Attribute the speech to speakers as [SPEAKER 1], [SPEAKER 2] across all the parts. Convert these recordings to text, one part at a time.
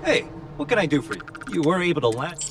[SPEAKER 1] Hey, what can I do for you? You were able to land.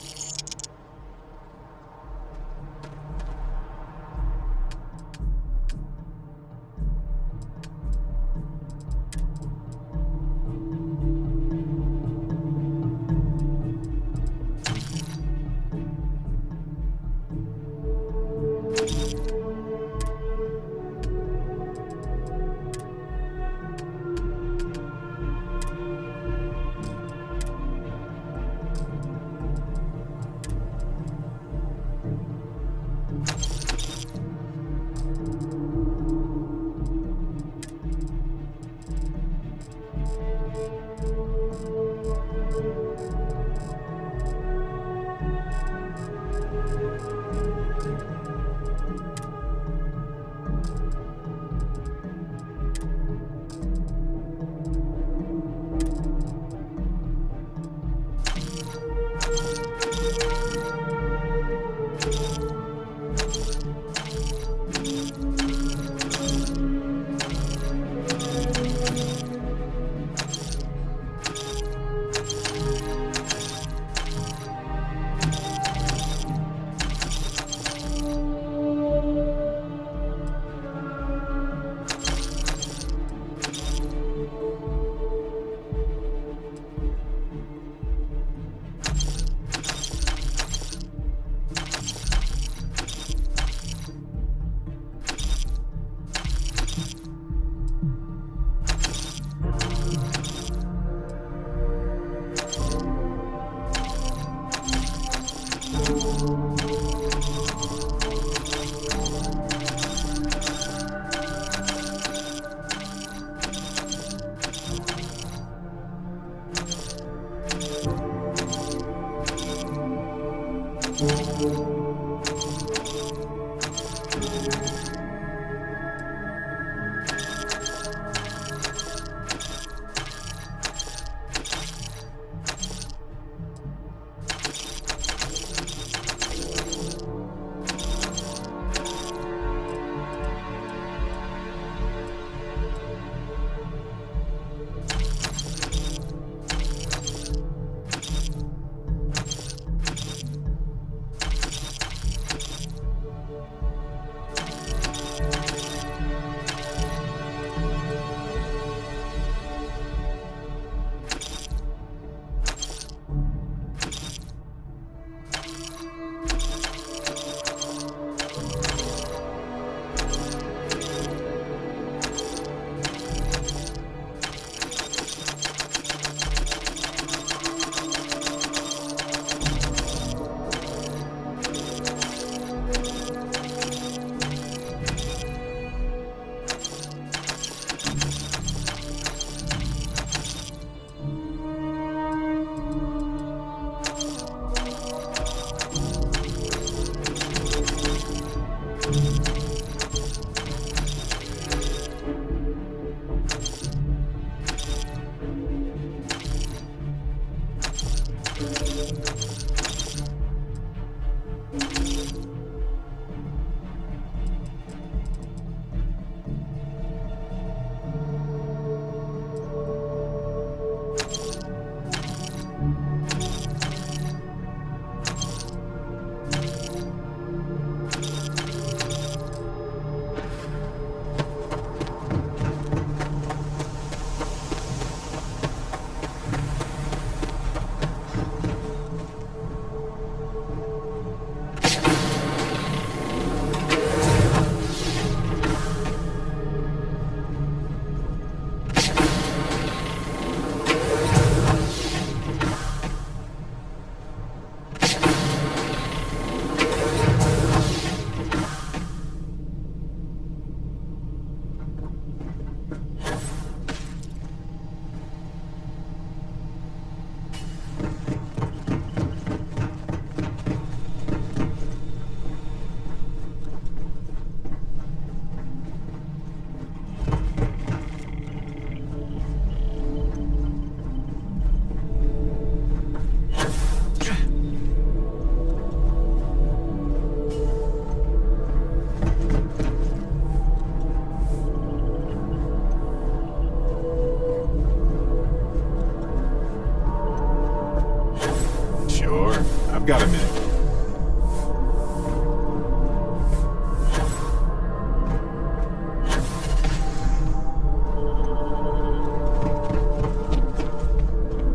[SPEAKER 2] Got a minute.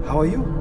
[SPEAKER 1] How are you?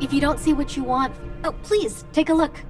[SPEAKER 3] If you don't see what you want, oh, please, take a look.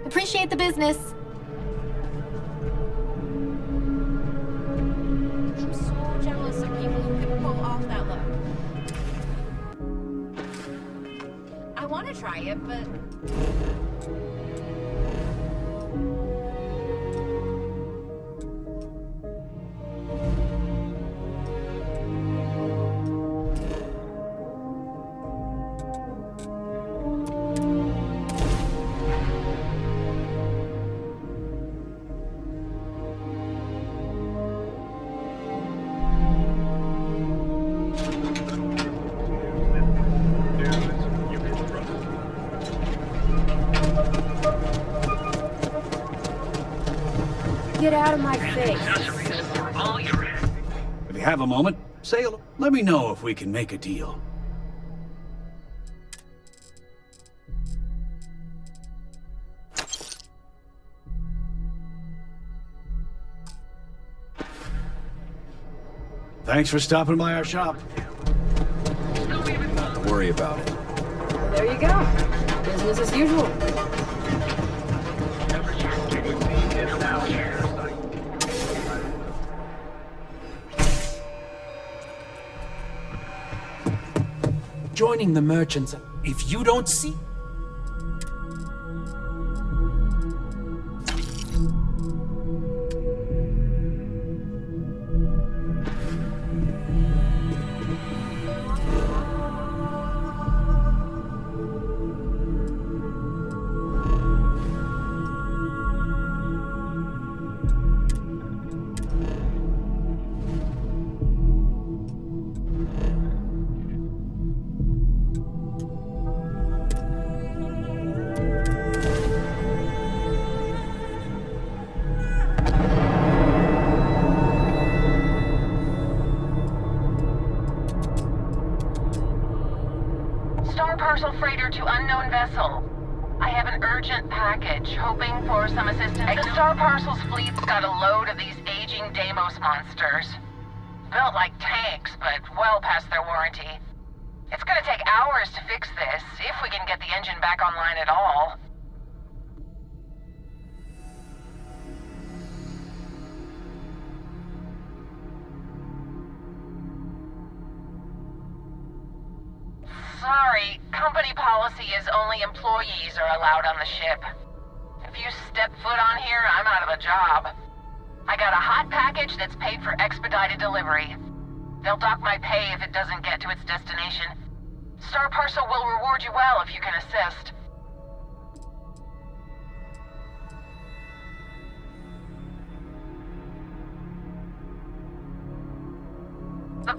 [SPEAKER 3] Appreciate the business.
[SPEAKER 4] I'm so jealous of people who can pull off that look. I want to try it, but...
[SPEAKER 5] Get out of my face.
[SPEAKER 1] If you have a moment, say hello. Let me know if we can make a deal. Thanks for stopping by our shop. Don't worry about it.
[SPEAKER 5] Well, there you go. Business as usual.
[SPEAKER 6] Joining the merchants. If you don't see...
[SPEAKER 7] Parcel freighter to unknown vessel. I have an urgent package, hoping for some assistance. The Star Parcel's fleet's got a load of these aging Deimos monsters. Built like tanks, but well past their warranty. It's gonna take hours to fix this, if we can get the engine back online at all. Sorry, company policy is only employees are allowed on the ship. If you step foot on here, I'm out of a job. I got a hot package that's paid for expedited delivery. They'll dock my pay if it doesn't get to its destination. Star Parcel will reward you well if you can assist.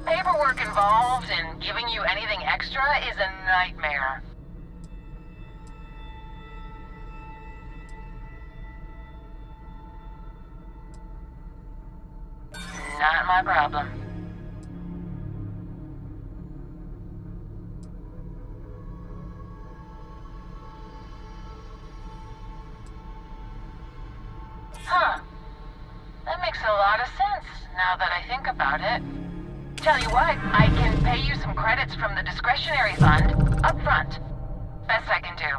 [SPEAKER 7] Paperwork involved and giving you anything extra is a nightmare. Not my problem. Huh. That makes a lot of sense, now that I think about it. Tell you what, I can pay you some credits from the discretionary fund, up front. Best I can do.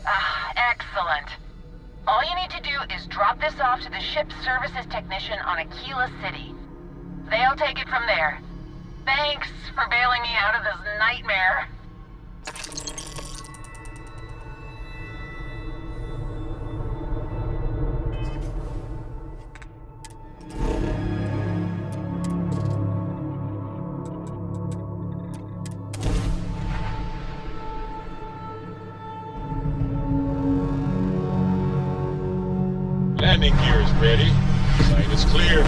[SPEAKER 7] Ah, excellent. All you need to do is drop this off to the ship's services technician on Aquila City. They'll take it from there. Thanks for bailing me out of this nightmare.
[SPEAKER 2] Landing gear is ready. Site is clear.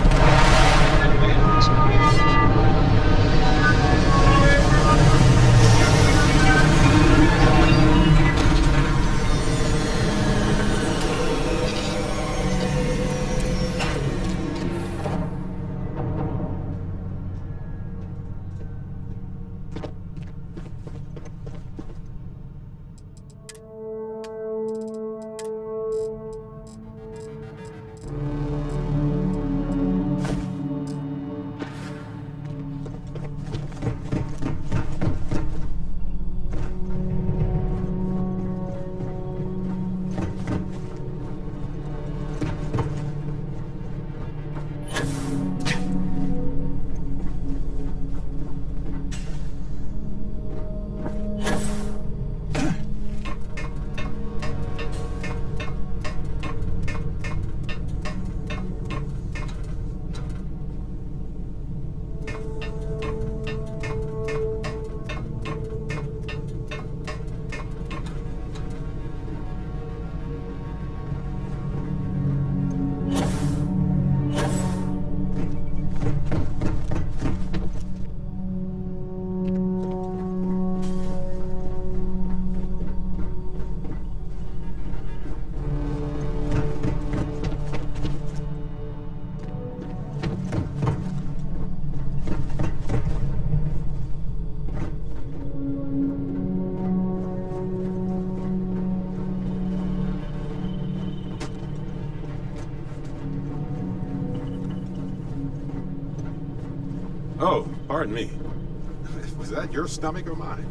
[SPEAKER 2] Oh, pardon me. Was that your stomach or mine?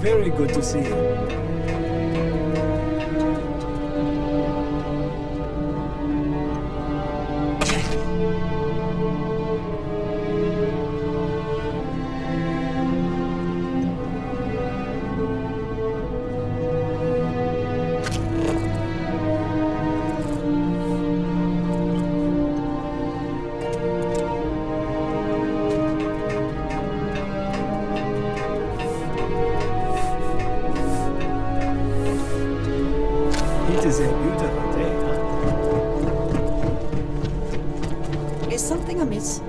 [SPEAKER 6] Very good to see you.
[SPEAKER 8] something amiss?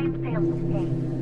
[SPEAKER 7] train failed today.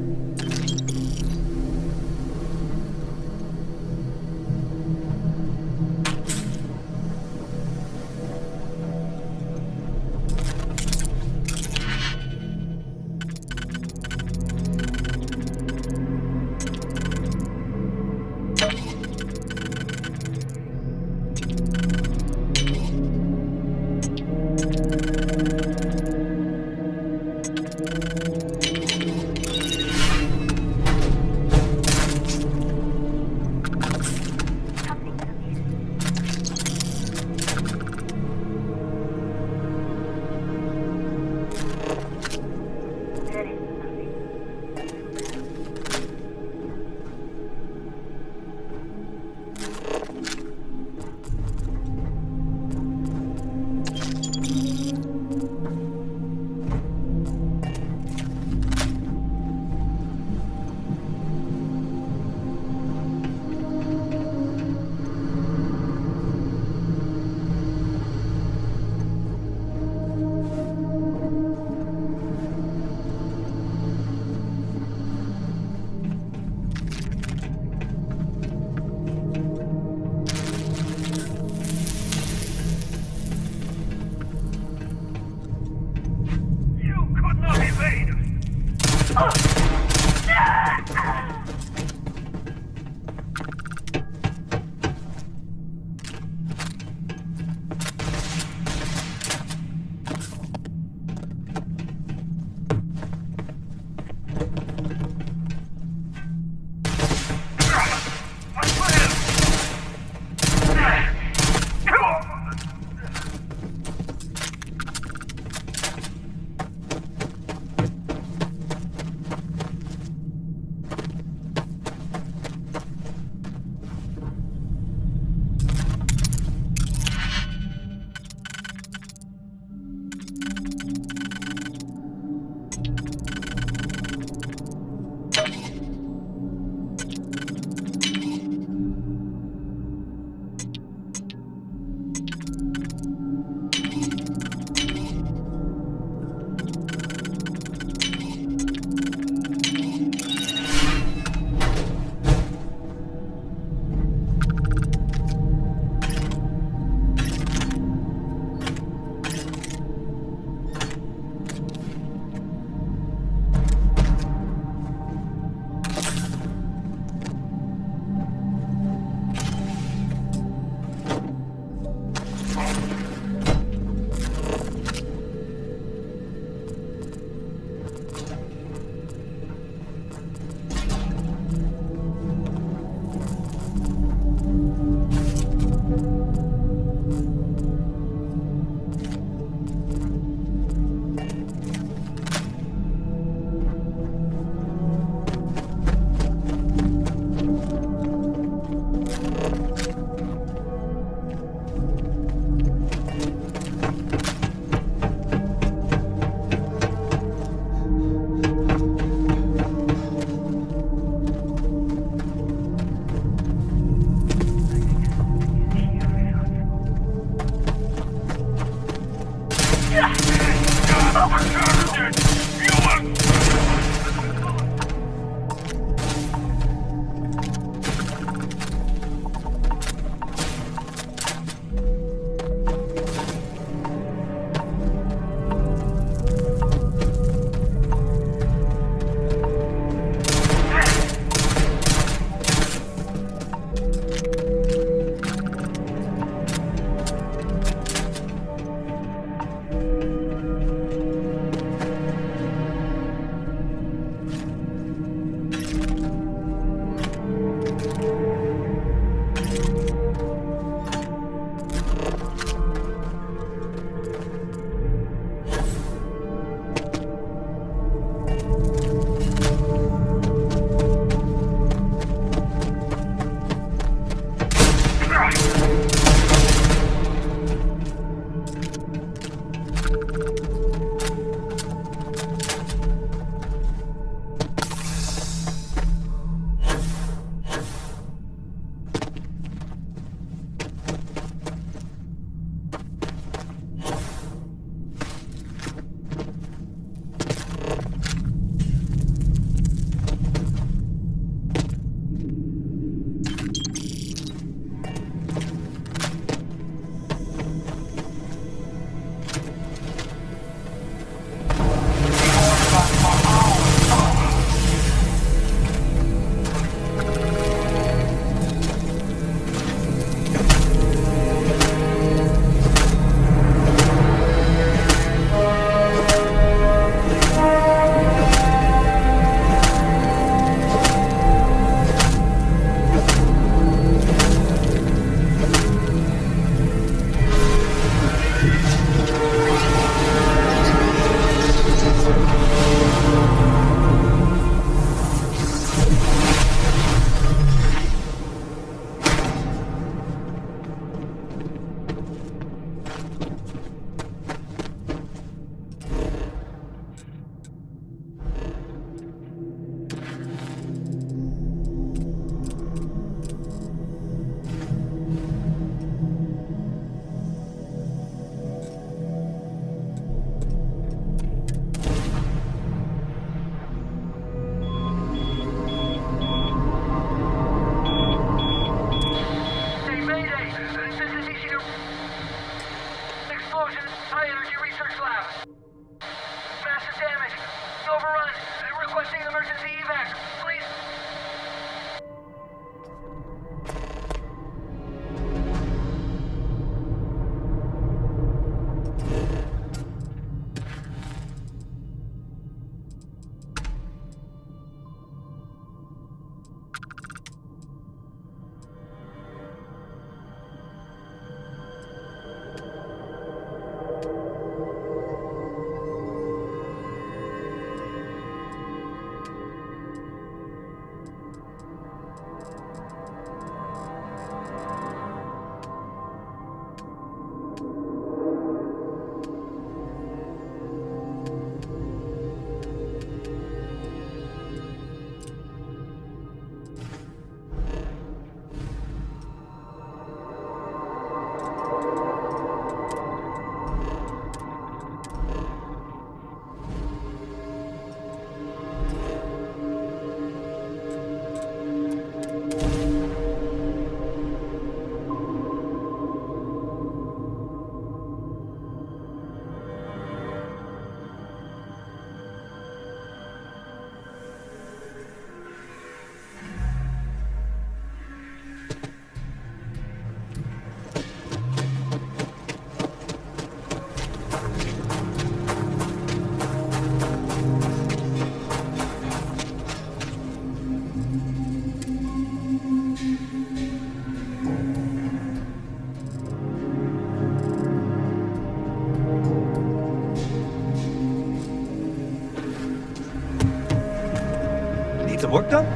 [SPEAKER 1] Need some work done?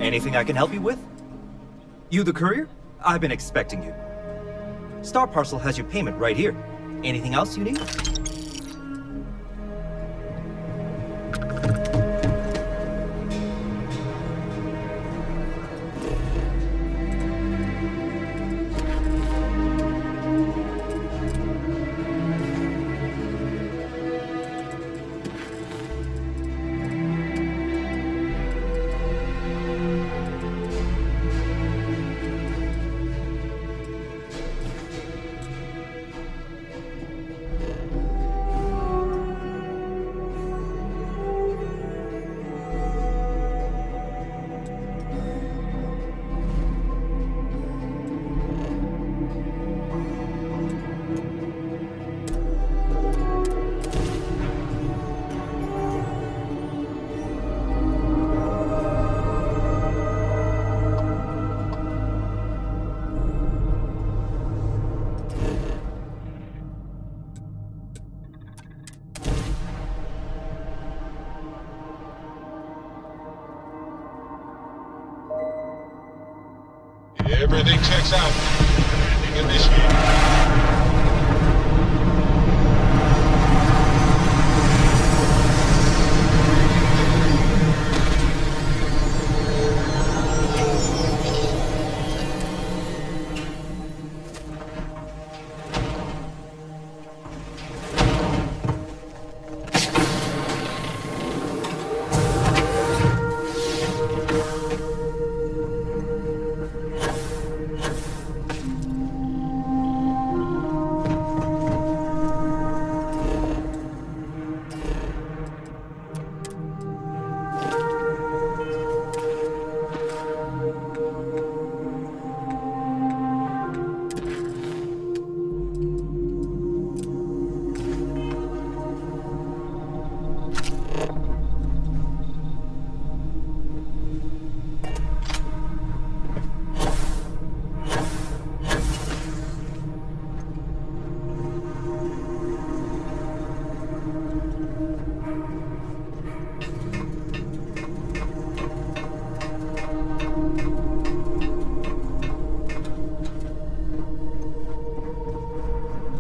[SPEAKER 1] Anything I can help you with? You the courier? I've been expecting you. Star Parcel has your payment right here. Anything else you need?
[SPEAKER 2] Everything checks out. Landing initiated.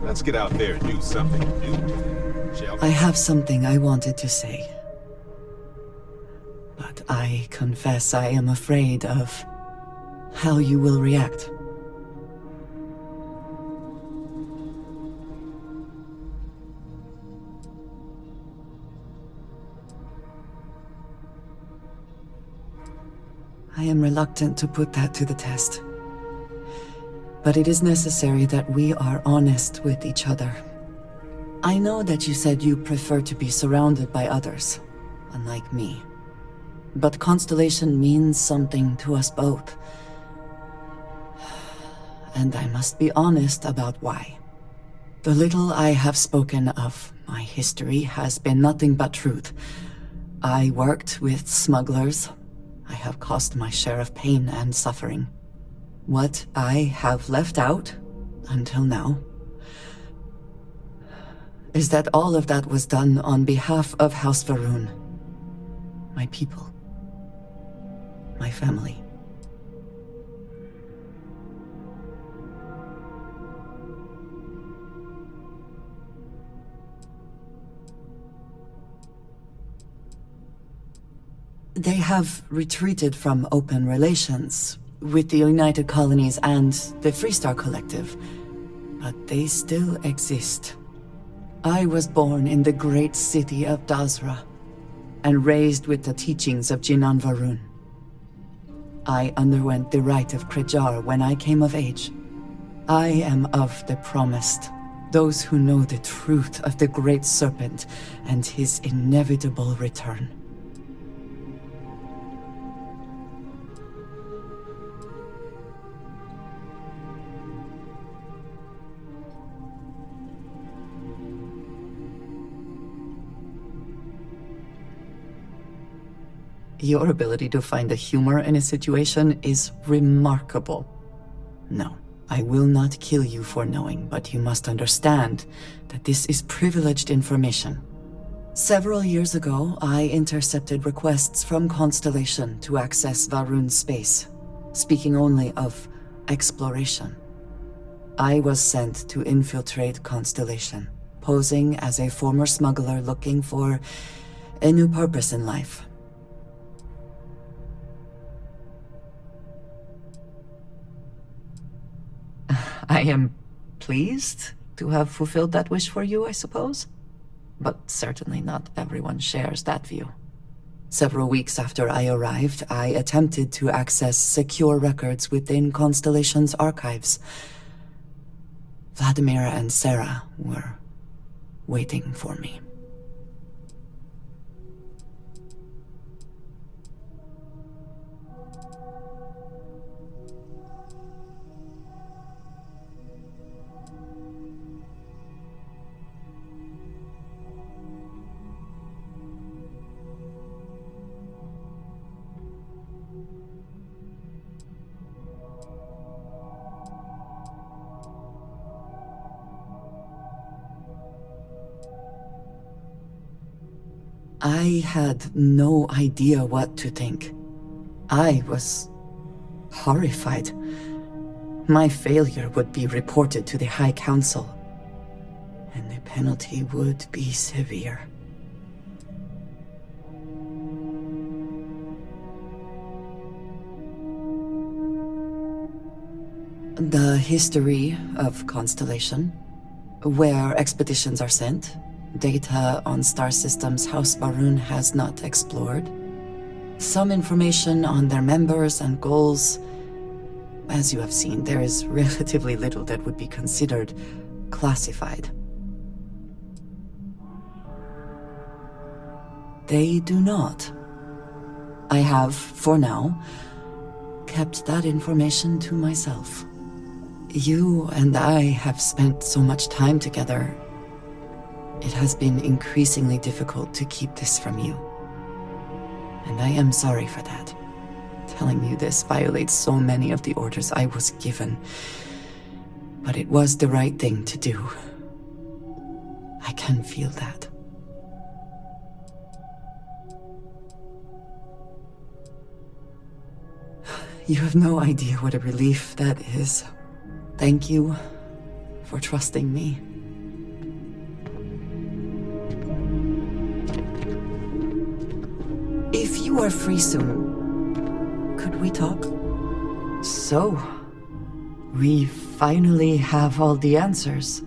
[SPEAKER 2] Let's get out there and do something new, shall
[SPEAKER 8] I
[SPEAKER 2] we?
[SPEAKER 8] have something I wanted to say. But I confess I am afraid of how you will react. I am reluctant to put that to the test. But it is necessary that we are honest with each other. I know that you said you prefer to be surrounded by others, unlike me. But Constellation means something to us both. And I must be honest about why. The little I have spoken of my history has been nothing but truth. I worked with smugglers. I have caused my share of pain and suffering. What I have left out, until now, is that all of that was done on behalf of House Varun. My people. My family. They have retreated from open relations with the United Colonies and the Freestar Collective, but they still exist. I was born in the great city of Dazra, and raised with the teachings of Jinan Varun. I underwent the rite of Krejar when I came of age. I am of the promised, those who know the truth of the Great Serpent and his inevitable return. Your ability to find the humor in a situation is remarkable. No, I will not kill you for knowing, but you must understand that this is privileged information. Several years ago, I intercepted requests from Constellation to access Varun's space, speaking only of exploration. I was sent to infiltrate Constellation, posing as a former smuggler looking for a new purpose in life. I am pleased to have fulfilled that wish for you, I suppose. But certainly not everyone shares that view. Several weeks after I arrived, I attempted to access secure records within Constellation's archives. Vladimir and Sarah were waiting for me. I had no idea what to think. I was horrified. My failure would be reported to the High Council, and the penalty would be severe. The history of Constellation, where expeditions are sent, data on star systems House Varun has not explored, some information on their members and goals. As you have seen, there is relatively little that would be considered classified. They do not. I have, for now, kept that information to myself. You and I have spent so much time together. It has been increasingly difficult to keep this from you. And I am sorry for that. Telling you this violates so many of the orders I was given. But it was the right thing to do. I can feel that. You have no idea what a relief that is. Thank you for trusting me. If you are free soon, could we talk? So, we finally have all the answers.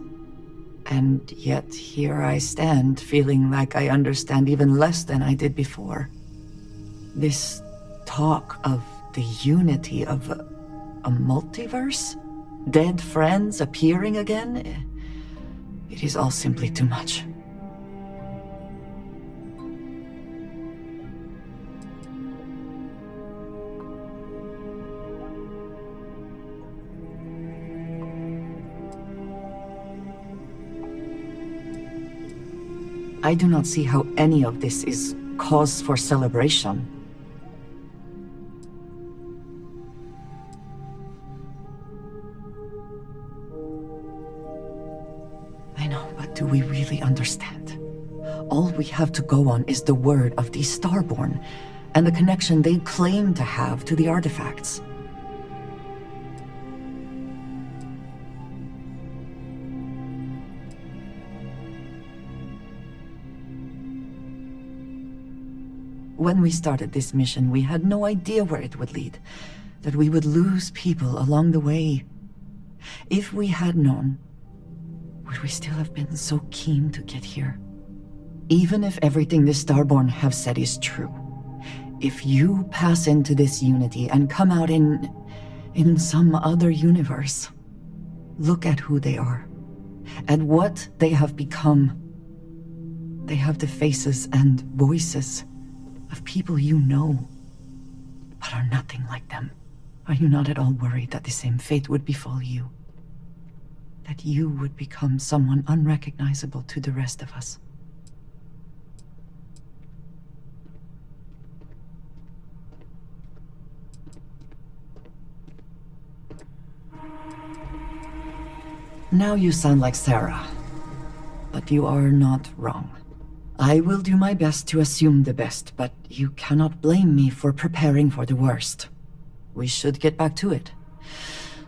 [SPEAKER 8] And yet here I stand, feeling like I understand even less than I did before. This talk of the unity of a multiverse? Dead friends appearing again? It is all simply too much. I do not see how any of this is cause for celebration. I know, but do we really understand? All we have to go on is the word of the Starborn, and the connection they claim to have to the artifacts. When we started this mission, we had no idea where it would lead, that we would lose people along the way. If we had known, would we still have been so keen to get here? Even if everything the Starborn have said is true, if you pass into this unity and come out in some other universe, look at who they are, and what they have become. They have the faces and voices of people you know, but are nothing like them. Are you not at all worried that the same fate would befall you? That you would become someone unrecognizable to the rest of us? Now you sound like Sarah. But you are not wrong. I will do my best to assume the best, but you cannot blame me for preparing for the worst. We should get back to it.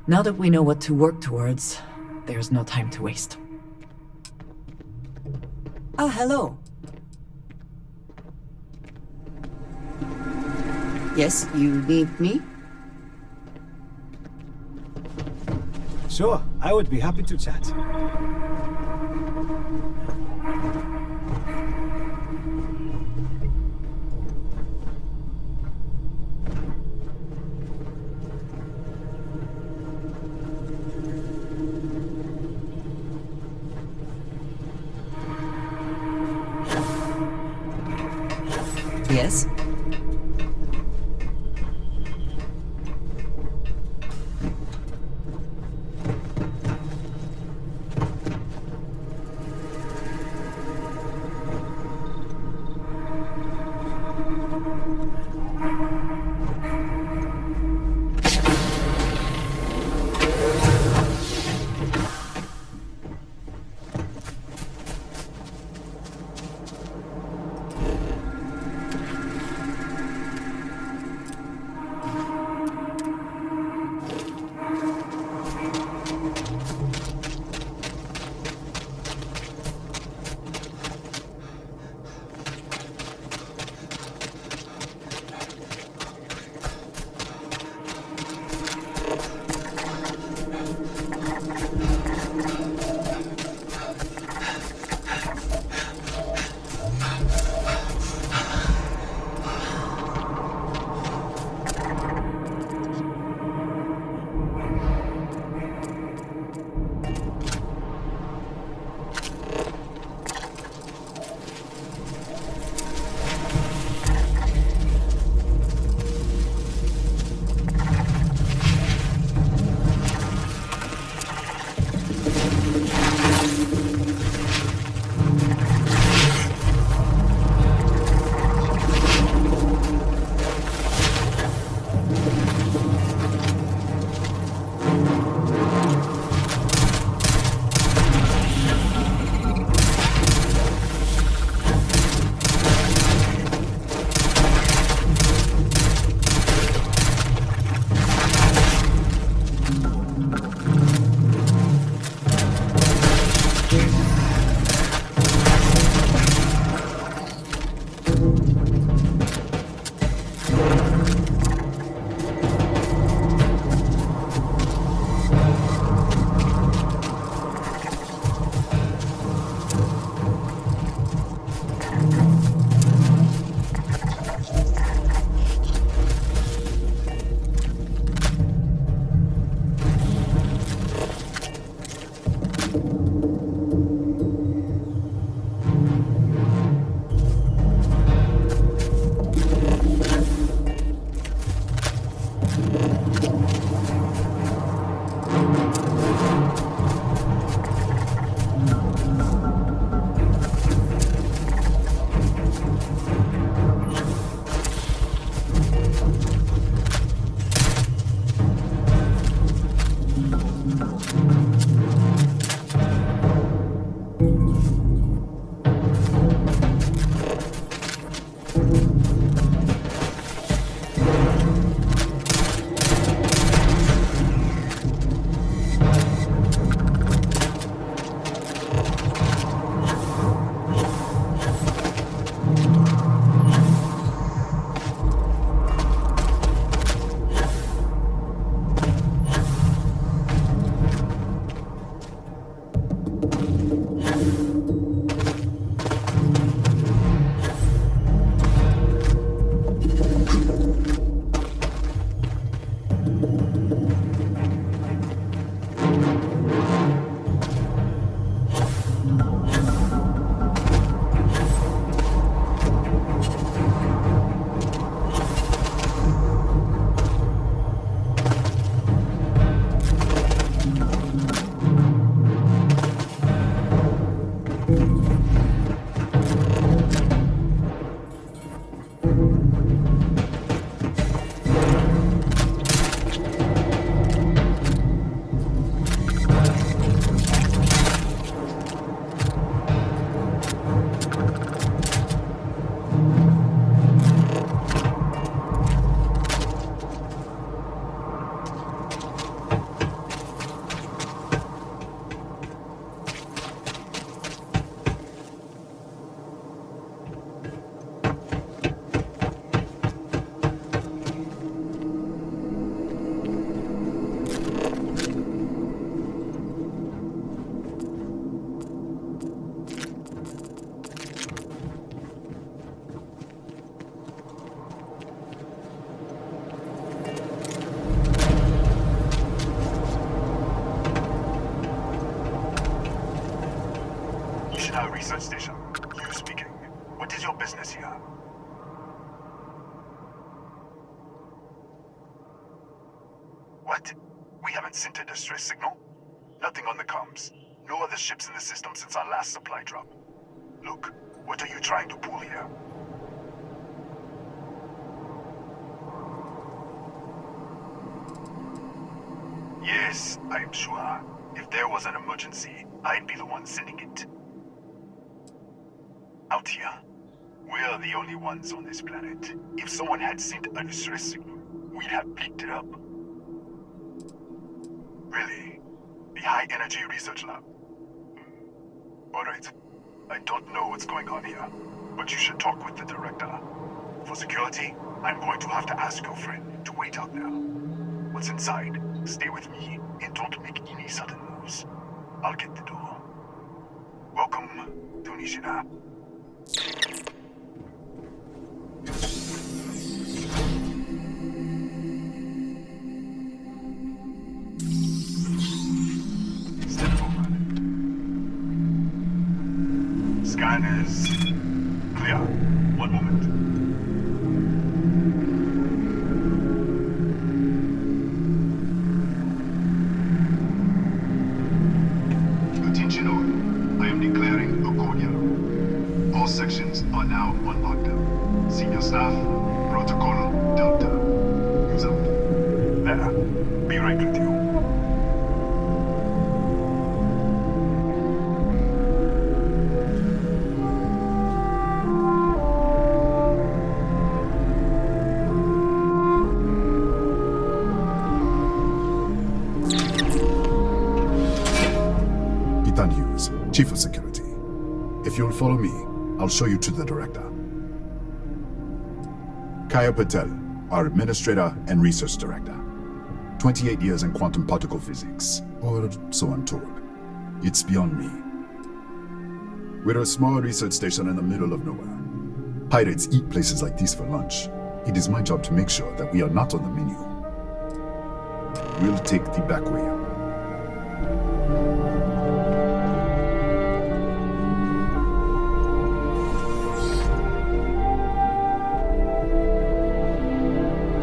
[SPEAKER 8] Now that we know what to work towards, there's no time to waste. Ah, hello. Yes, you need me?
[SPEAKER 9] Sure, I would be happy to chat.
[SPEAKER 8] Yes?
[SPEAKER 9] Tunisia Research Station. You speaking. What is your business here? What? We haven't sent a distress signal? Nothing on the comms. No other ships in the system since our last supply drop. Look, what are you trying to pull here? Yes, I'm sure. If there was an emergency, I'd be the one sending it. Out here, we're the only ones on this planet. If someone had sent a distress signal, we'd have picked it up. Really? The High Energy Research Lab? Alright. I don't know what's going on here, but you should talk with the director. For security, I'm going to have to ask your friend to wait out there. What's inside? Stay with me, and don't make any sudden moves. I'll get the door. Welcome, Tunisia. Step forward. Scanners clear. One moment. Attention all. I am declaring a cordial. All sections are now on lockdown. Senior staff, protocol Delta. Use out. There. Be right with you.
[SPEAKER 10] Chief of Security. If you'll follow me, I'll show you to the director. Kaya Patel, our Administrator and Research Director. 28 years in quantum particle physics, or so I'm told. It's beyond me. We're a small research station in the middle of nowhere. Pirates eat places like these for lunch. It is my job to make sure that we are not on the menu. We'll take the back way out.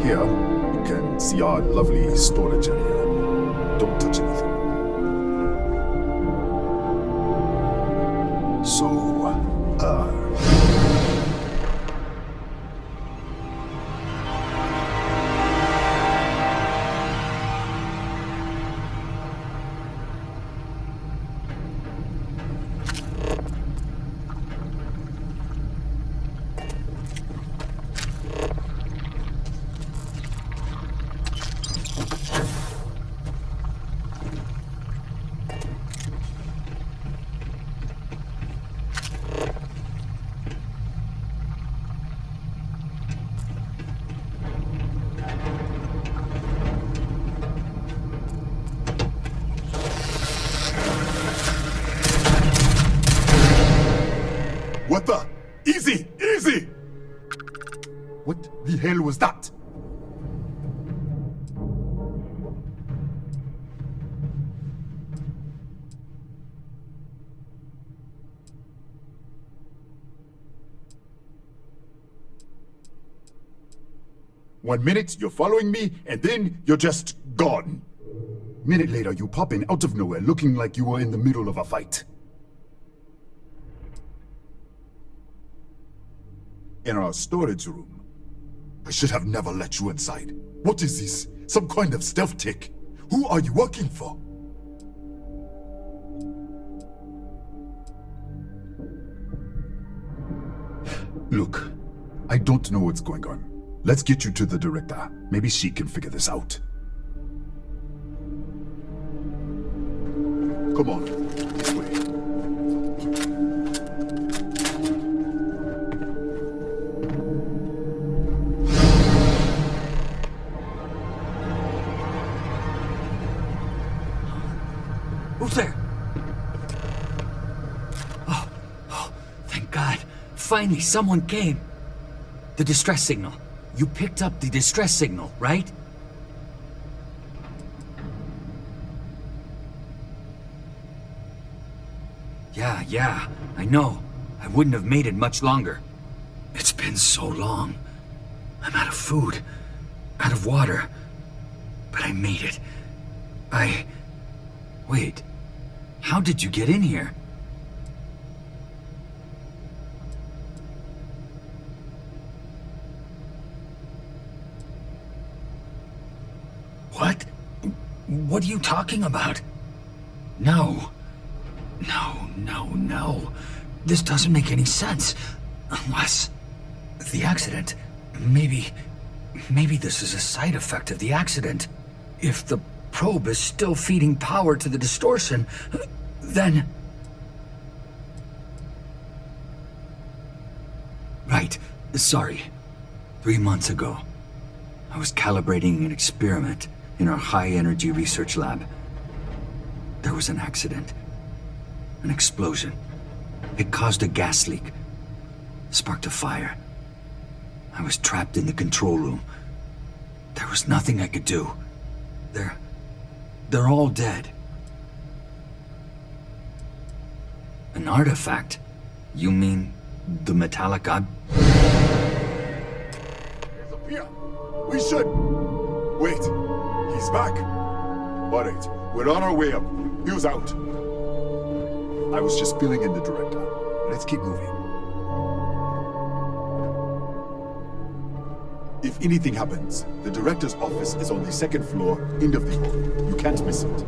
[SPEAKER 10] Here, you can see our lovely storage area. Don't touch anything. So, what the? Easy! Easy! What the hell was that? One minute, you're following me, and then you're just gone. Minute later, you pop in out of nowhere looking like you were in the middle of a fight. In our storage room. I should have never let you inside. What is this? Some kind of stealth tick? Who are you working for? Look, I don't know what's going on. Let's get you to the director. Maybe she can figure this out. Come on, this way.
[SPEAKER 6] Who's there? Oh, thank God. Finally, someone came. The distress signal. You picked up the distress signal, right? Yeah, I know. I wouldn't have made it much longer. It's been so long. I'm out of food, out of water. But I made it. Wait. How did you get in here? What? What are you talking about? No. No. This doesn't make any sense. Unless... the accident. Maybe this is a side effect of the accident. If the probe is still feeding power to the distortion, then... Right. Sorry. 3 months ago, I was calibrating an experiment in our high-energy research lab. There was an accident. An explosion. It caused a gas leak. Sparked a fire. I was trapped in the control room. There was nothing I could do. They're all dead. An artifact? You mean the metallic
[SPEAKER 10] He's up here. We should... Wait. He's back. Alright, we're on our way up. Fuse out. I was just filling in the director. Let's keep moving. If anything happens, the director's office is on the second floor, end of the hall. You can't miss it.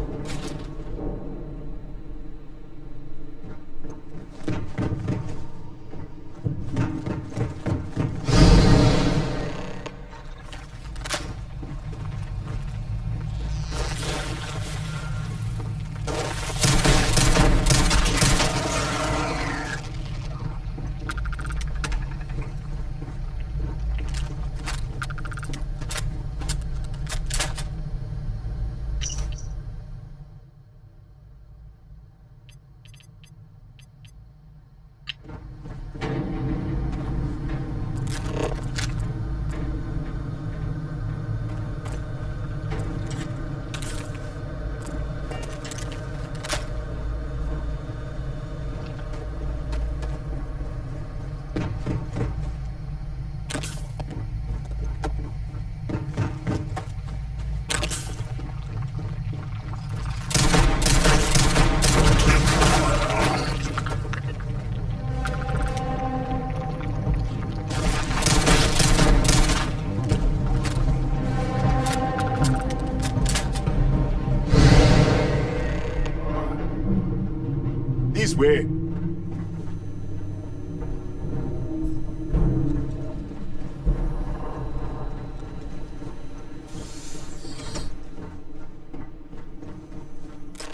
[SPEAKER 10] This way.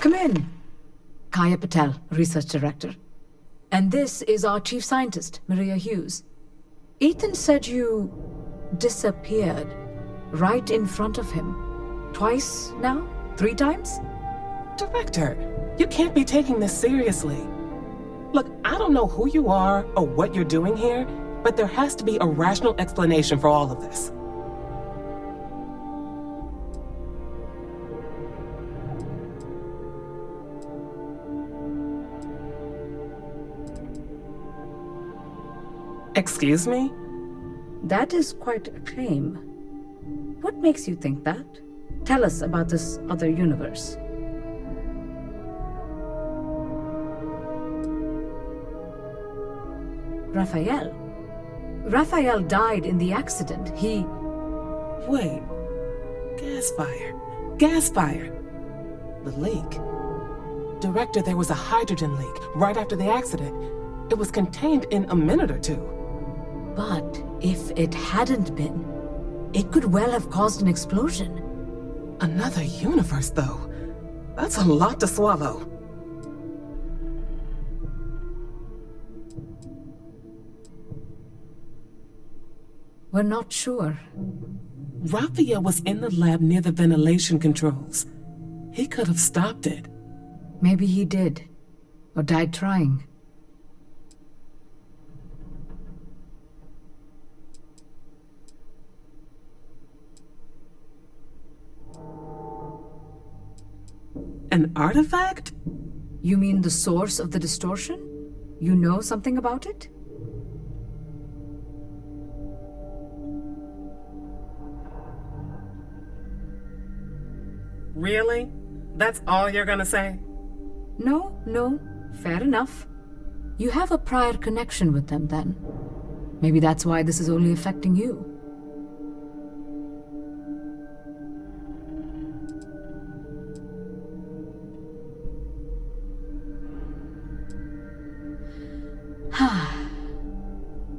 [SPEAKER 11] Come in. Kaya Patel, Research Director. And this is our Chief Scientist, Maria Hughes. Ethan said you disappeared right in front of him. Twice now? 3 times?
[SPEAKER 12] Director, you can't be taking this seriously. Look, I don't know who you are or what you're doing here, but there has to be a rational explanation for all of this. Excuse me?
[SPEAKER 11] That is quite a claim. What makes you think that? Tell us about this other universe. Raphael. Raphael died in the accident. He...
[SPEAKER 12] Wait. Gas fire. Gas fire. The leak. Director, there was a hydrogen leak right after the accident. It was contained in a minute or two.
[SPEAKER 11] But if it hadn't been, it could well have caused an explosion.
[SPEAKER 12] Another universe, though. That's a lot to swallow.
[SPEAKER 11] We're not sure.
[SPEAKER 12] Raphael was in the lab near the ventilation controls. He could have stopped it.
[SPEAKER 11] Maybe he did. Or died trying.
[SPEAKER 12] An artifact?
[SPEAKER 11] You mean the source of the distortion? You know something about it?
[SPEAKER 12] Really? That's all you're gonna say?
[SPEAKER 11] No. Fair enough. You have a prior connection with them then. Maybe that's why this is only affecting you.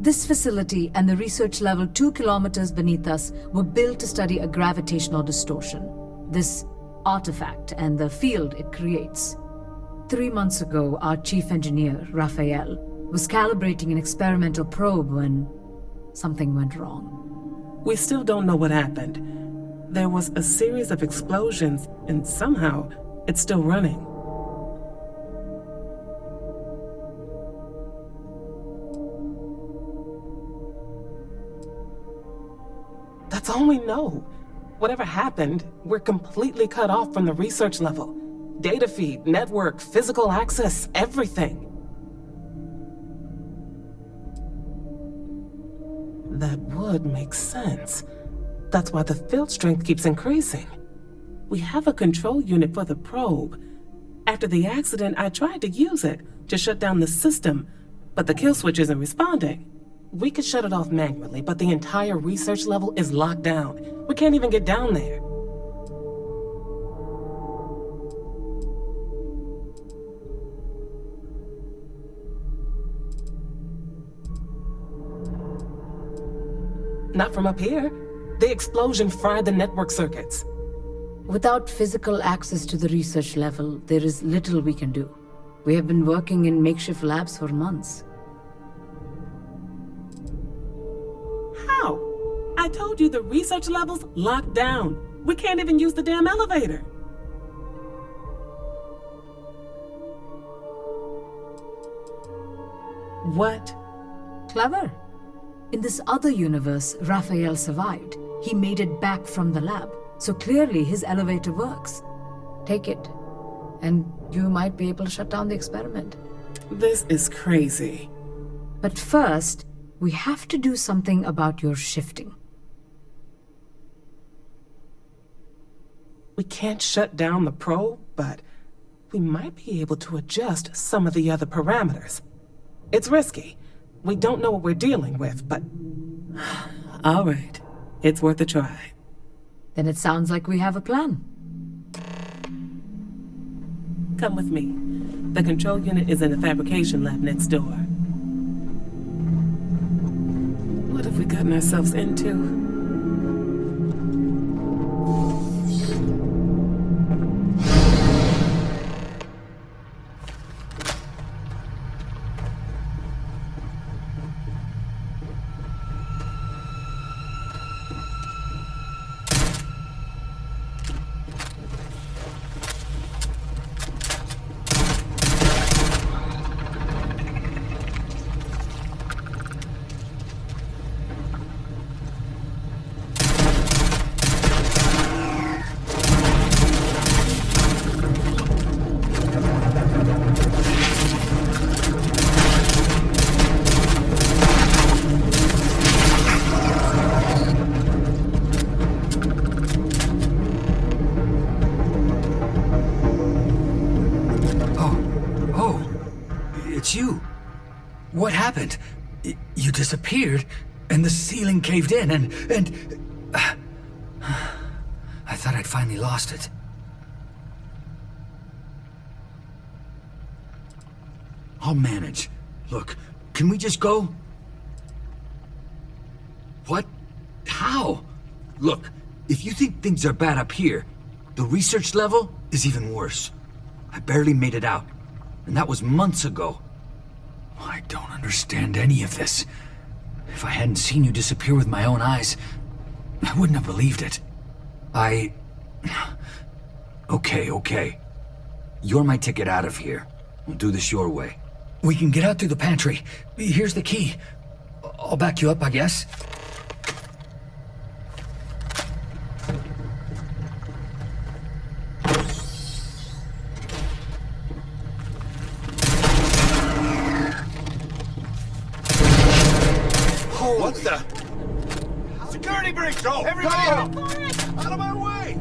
[SPEAKER 11] This facility and the research level 2 kilometers beneath us were built to study a gravitational distortion. This artifact and the field it creates. 3 months ago, our chief engineer, Raphael, was calibrating an experimental probe when something went wrong.
[SPEAKER 12] We still don't know what happened. There was a series of explosions, and somehow it's still running. That's all we know. Whatever happened, we're completely cut off from the research level. Data feed, network, physical access, everything. That would make sense. That's why the field strength keeps increasing. We have a control unit for the probe. After the accident, I tried to use it to shut down the system, but the kill switch isn't responding. We could shut it off manually, but the entire research level is locked down. We can't even get down there. Not from up here. The explosion fried the network circuits.
[SPEAKER 11] Without physical access to the research level, there is little we can do. We have been working in makeshift labs for months.
[SPEAKER 12] How? I told you the research level's locked down. We can't even use the damn elevator. What?
[SPEAKER 11] Clever. In this other universe, Raphael survived. He made it back from the lab, so clearly his elevator works. Take it, and you might be able to shut down the experiment.
[SPEAKER 12] This is crazy.
[SPEAKER 11] But first, we have to do something about your shifting.
[SPEAKER 12] We can't shut down the probe, but we might be able to adjust some of the other parameters. It's risky. We don't know what we're dealing with, but... All right. It's worth a try.
[SPEAKER 11] Then it sounds like we have a plan.
[SPEAKER 12] Come with me. The control unit is in the fabrication lab next door. What have we gotten ourselves into?
[SPEAKER 6] What happened? You disappeared, and the ceiling caved in, and... I thought I'd finally lost it. I'll manage. Look, can we just go? What? How? Look, if you think things are bad up here, the research level is even worse. I barely made it out, and that was months ago. I don't understand any of this. If I hadn't seen you disappear with my own eyes, I wouldn't have believed it. Okay. You're my ticket out of here. We'll do this your way. We can get out through the pantry. Here's the key. I'll back you up, I guess.
[SPEAKER 2] What the? Security breach! Oh, everybody out! Out of my way!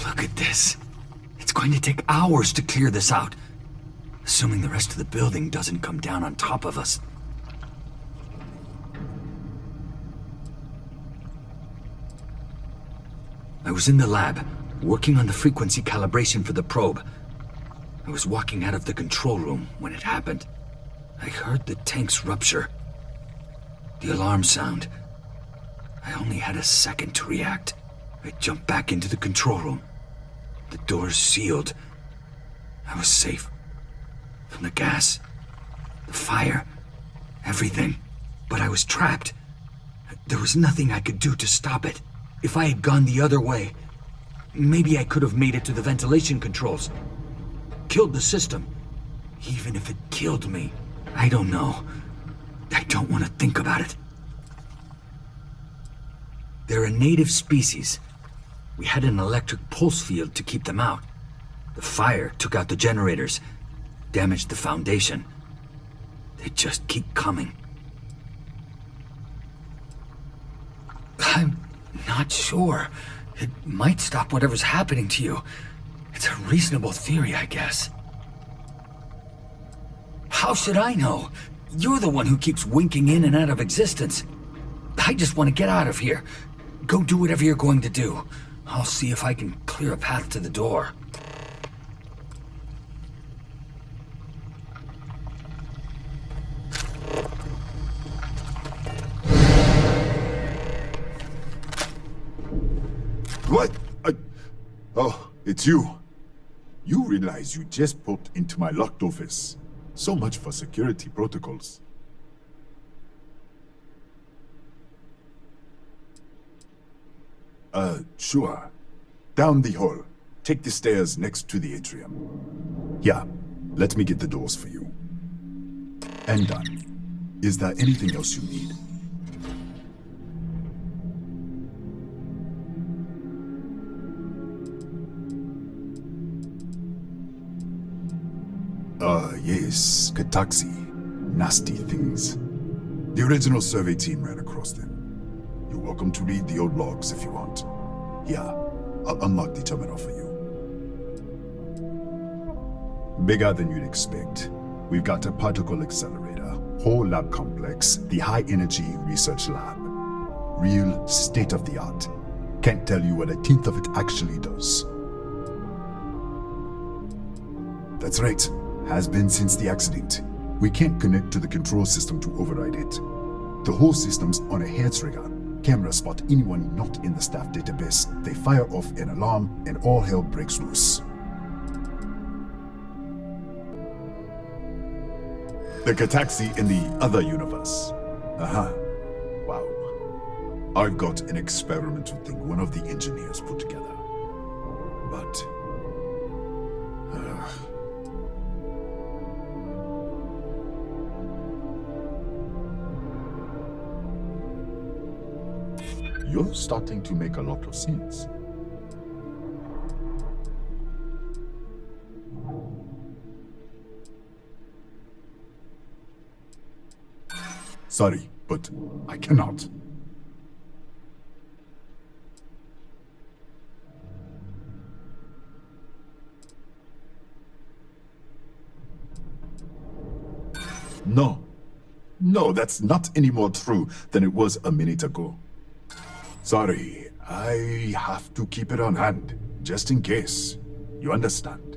[SPEAKER 6] Look at this. It's going to take hours to clear this out. Assuming the rest of the building doesn't come down on top of us. I was in the lab, working on the frequency calibration for the probe. I was walking out of the control room when it happened. I heard the tanks rupture. The alarm sound. I only had a second to react. I jumped back into the control room. The doors sealed. I was safe. From the gas, the fire, everything. But I was trapped. There was nothing I could do to stop it. If I had gone the other way, maybe I could have made it to the ventilation controls. Killed the system. Even if it killed me, I don't know. I don't want to think about it. They're a native species. We had an electric pulse field to keep them out. The fire took out the generators, damaged the foundation. They just keep coming. I'm not sure. It might stop whatever's happening to you. It's a reasonable theory, I guess. How should I know? You're the one who keeps winking in and out of existence. I just want to get out of here. Go do whatever you're going to do. I'll see if I can clear a path to the door.
[SPEAKER 10] What? Oh, it's you. You realize you just popped into my locked office. So much for security protocols. Sure. Down the hall. Take the stairs next to the atrium. Yeah, let me get the doors for you. And done. Is there anything else you need? Yes, Kataxi. Nasty things. The original survey team ran across them. You're welcome to read the old logs if you want. Yeah, I'll unlock the terminal for you. Bigger than you'd expect. We've got a particle accelerator, whole lab complex, the high energy research lab. Real state-of-the-art. Can't tell you what a tenth of it actually does. That's right. Has been since the accident. We can't connect to the control system to override it. The whole system's on a hair trigger. Cameras spot anyone not in the staff database. They fire off an alarm and all hell breaks loose. The Kataxi in the other universe. Wow. I've got an experimental thing one of the engineers put together. But... You're starting to make a lot of sense. Sorry, but I cannot. No. No, that's not any more true than it was a minute ago. Sorry, I have to keep it on hand, just in case. You understand?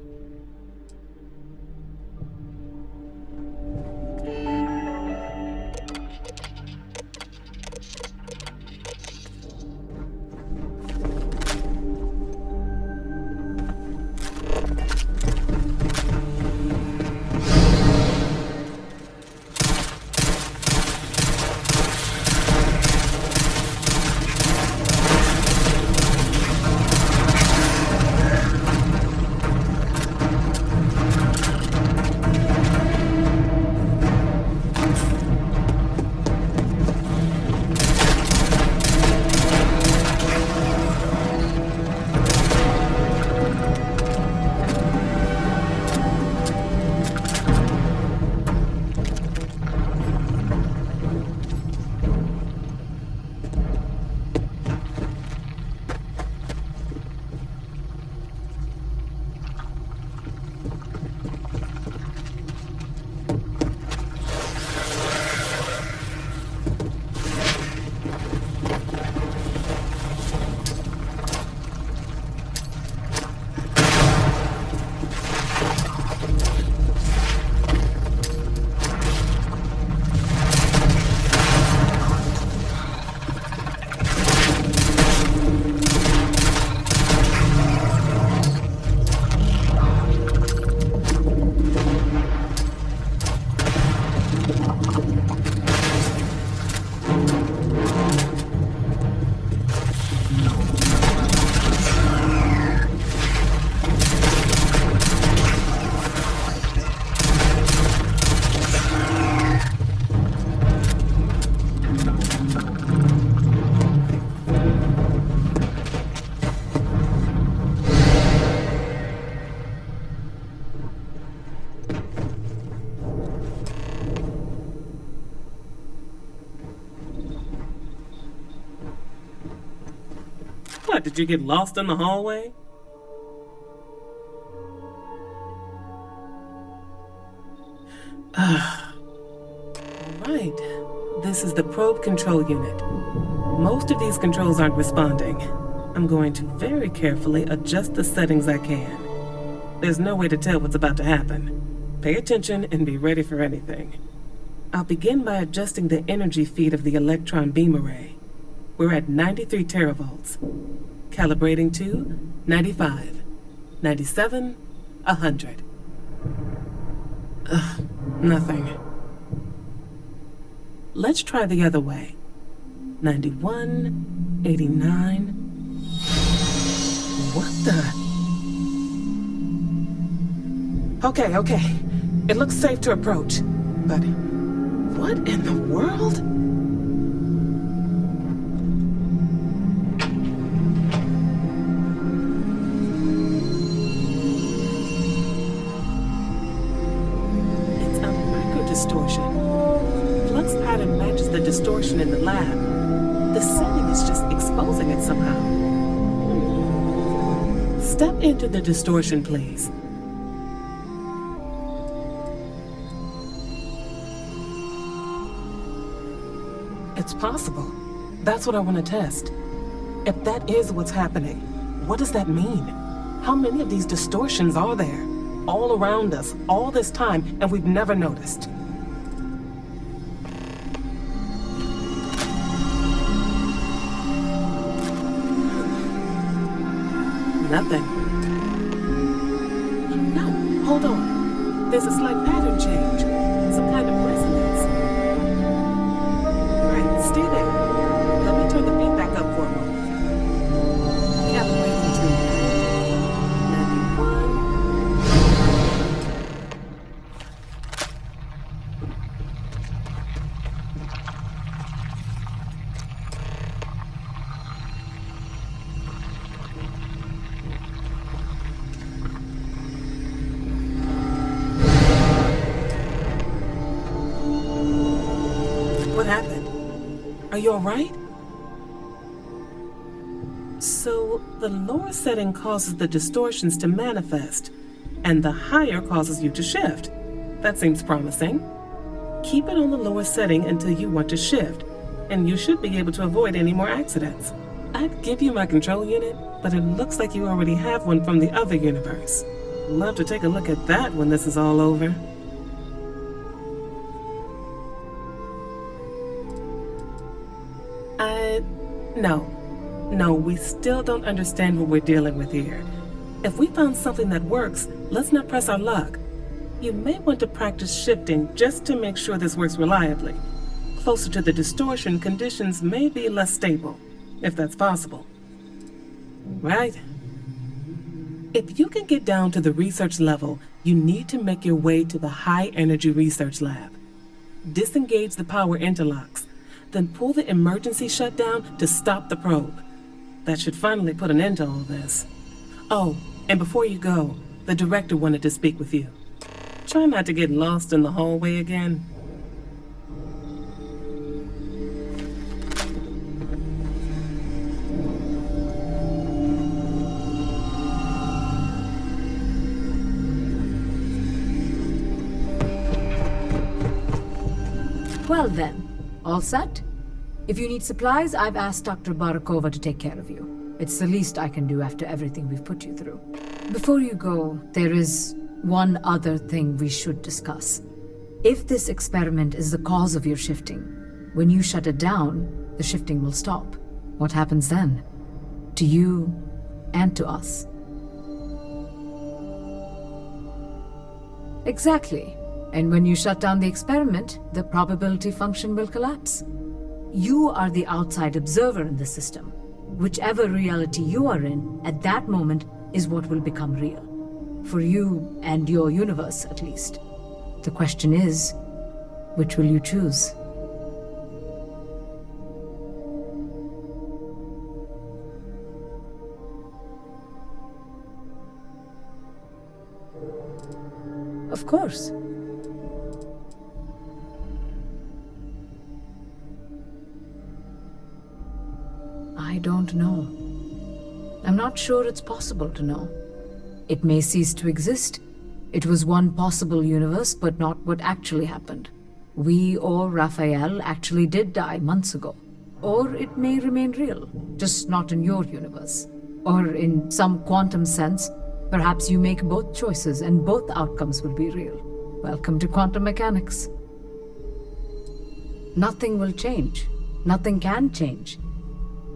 [SPEAKER 12] What, did you get lost in the hallway? Alright, this is the probe control unit. Most of these controls aren't responding. I'm going to very carefully adjust the settings I can. There's no way to tell what's about to happen. Pay attention and be ready for anything. I'll begin by adjusting the energy feed of the electron beam array. We're at 93 teravolts. Calibrating to 95, 97, 100. Nothing. Let's try the other way. 91, 89. What the? Okay. It looks safe to approach. But what in the world? Distortion. Flux pattern matches the distortion in the lab. The setting is just exposing it somehow. Step into the distortion, please. It's possible. That's what I want to test. If that is what's happening, what does that mean? How many of these distortions are there? All around us, all this time, and we've never noticed. Nothing. No, hold on. There's a slight pattern change. Some kind of resonance. Right, stay there. Let me turn the feedback up for a moment. Calibrating to 91. Are you alright? So, the lower setting causes the distortions to manifest, and the higher causes you to shift. That seems promising. Keep it on the lower setting until you want to shift, and you should be able to avoid any more accidents. I'd give you my control unit, but it looks like you already have one from the other universe. Love to take a look at that when this is all over. No, we still don't understand what we're dealing with here. If we found something that works, let's not press our luck. You may want to practice shifting just to make sure this works reliably. Closer to the distortion, conditions may be less stable, if that's possible. Right? If you can get down to the research level, you need to make your way to the high-energy research lab. Disengage the power interlocks, then pull the emergency shutdown to stop the probe. That should finally put an end to all this. Oh, and before you go, the director wanted to speak with you. Try not to get lost in the hallway again.
[SPEAKER 11] Well then, all set? If you need supplies, I've asked Dr. Barakova to take care of you. It's the least I can do after everything we've put you through. Before you go, there is one other thing we should discuss. If this experiment is the cause of your shifting, when you shut it down, the shifting will stop. What happens then? To you and to us. Exactly. And when you shut down the experiment, the probability function will collapse. You are the outside observer in the system. Whichever reality you are in, at that moment, is what will become real. For you and your universe, at least. The question is, which will you choose? Of course. I don't know. I'm not sure it's possible to know. It may cease to exist. It was one possible universe, but not what actually happened. We or Raphael actually did die months ago. Or it may remain real, just not in your universe. Or in some quantum sense, perhaps you make both choices and both outcomes will be real. Welcome to quantum mechanics. Nothing will change. Nothing can change.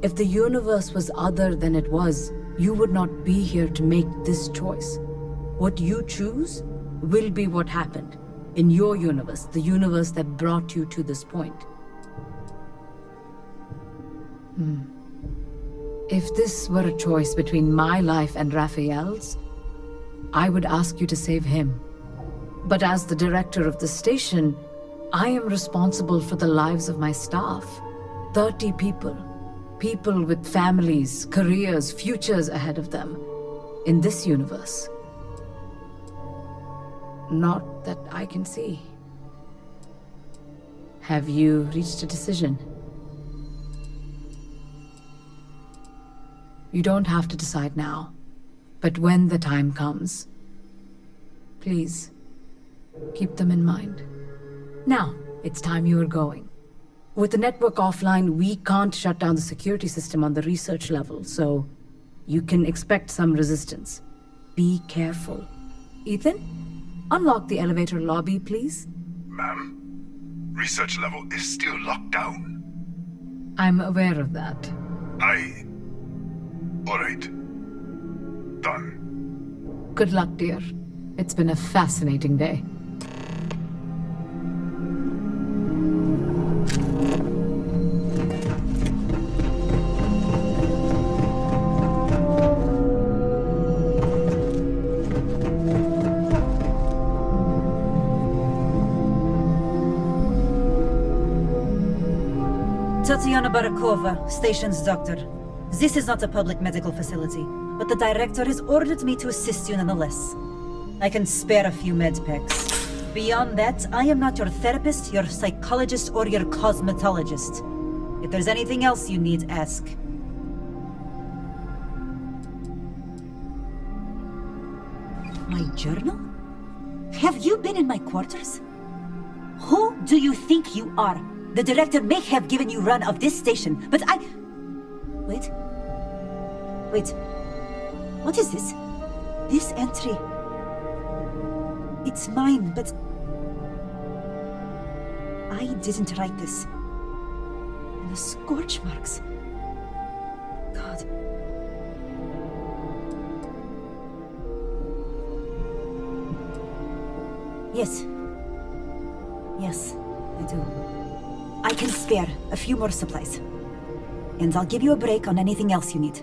[SPEAKER 11] If the universe was other than it was, you would not be here to make this choice. What you choose will be what happened in your universe, the universe that brought you to this point. If this were a choice between my life and Raphael's, I would ask you to save him. But as the director of the station, I am responsible for the lives of my staff. 30 people. People with families, careers, futures ahead of them. In this universe. Not that I can see. Have you reached a decision? You don't have to decide now. But when the time comes, please, keep them in mind. Now, it's time you are going. With the network offline, we can't shut down the security system on the research level, so you can expect some resistance. Be careful. Ethan, unlock the elevator lobby, please.
[SPEAKER 9] Ma'am, research level is still locked down.
[SPEAKER 11] I'm aware of that.
[SPEAKER 9] Alright. Done.
[SPEAKER 11] Good luck, dear. It's been a fascinating day.
[SPEAKER 13] Tatiana Barakova, station's doctor. This is not a public medical facility, but the director has ordered me to assist you nonetheless. I can spare a few med packs. Beyond that, I am not your therapist, your psychologist, or your cosmetologist. If there's anything else you need, ask. My journal? Have you been in my quarters? Who do you think you are? The director may have given you run of this station, but I... Wait. What is this? This entry... It's mine, but... I didn't write this. And the scorch marks... God... Yes, I do. I can spare a few more supplies. And I'll give you a break on anything else you need.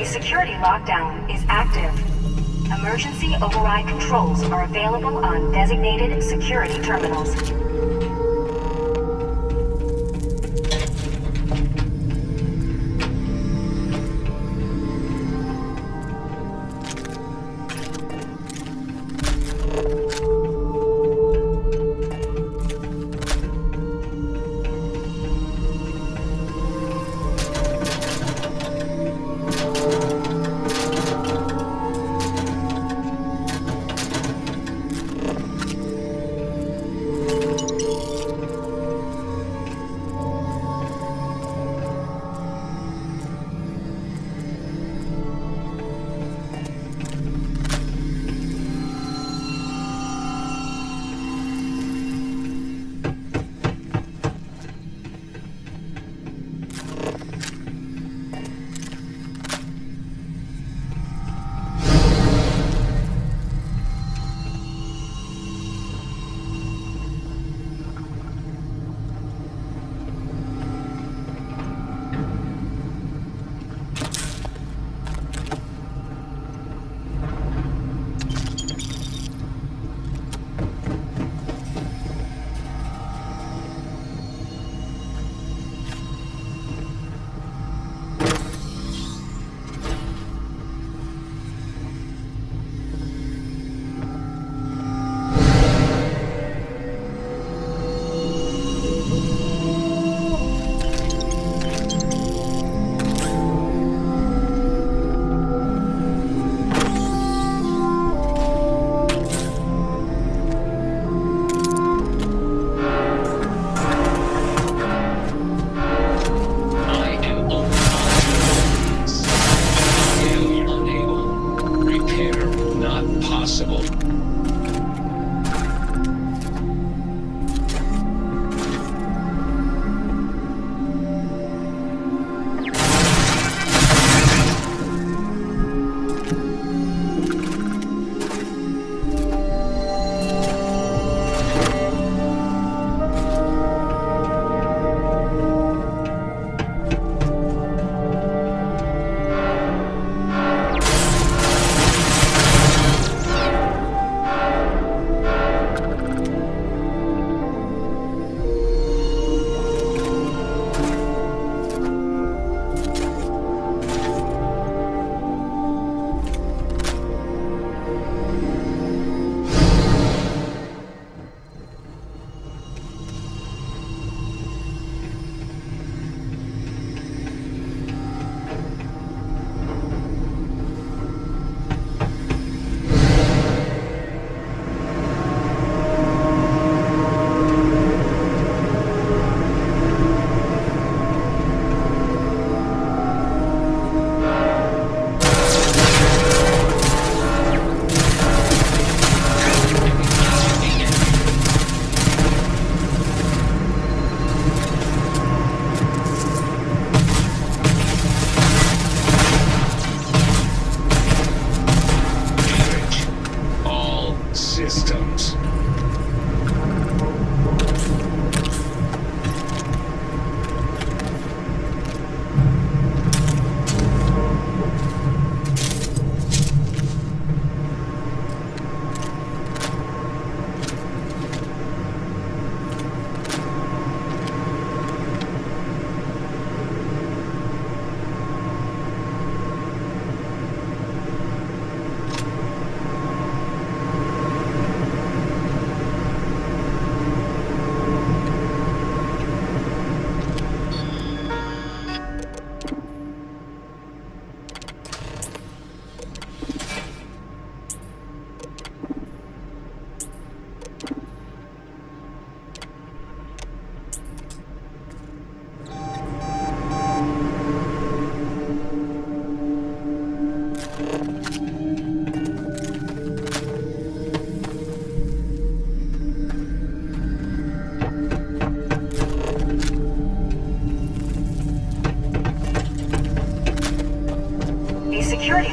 [SPEAKER 14] Security lockdown is active. Emergency override controls are available on designated security terminals.
[SPEAKER 15] Vessel.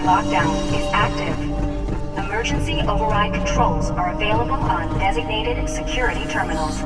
[SPEAKER 14] Lockdown is active. Emergency override controls are available on designated security terminals.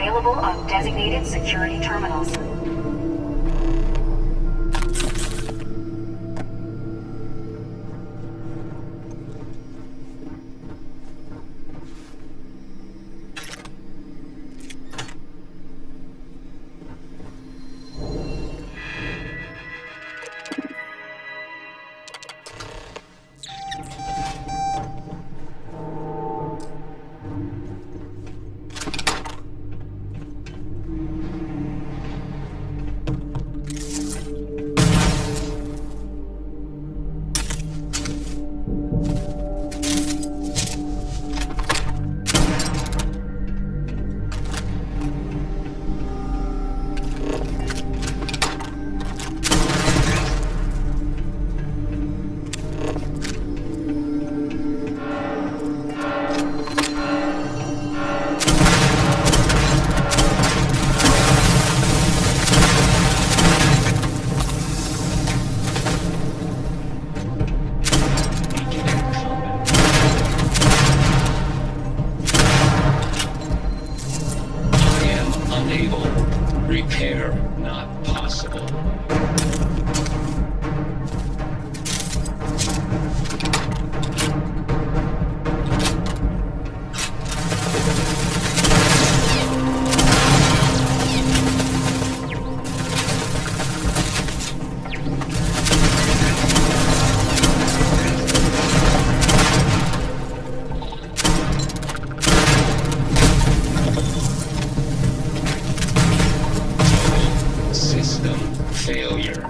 [SPEAKER 14] available on designated security terminals.
[SPEAKER 15] Repair not possible. System failure.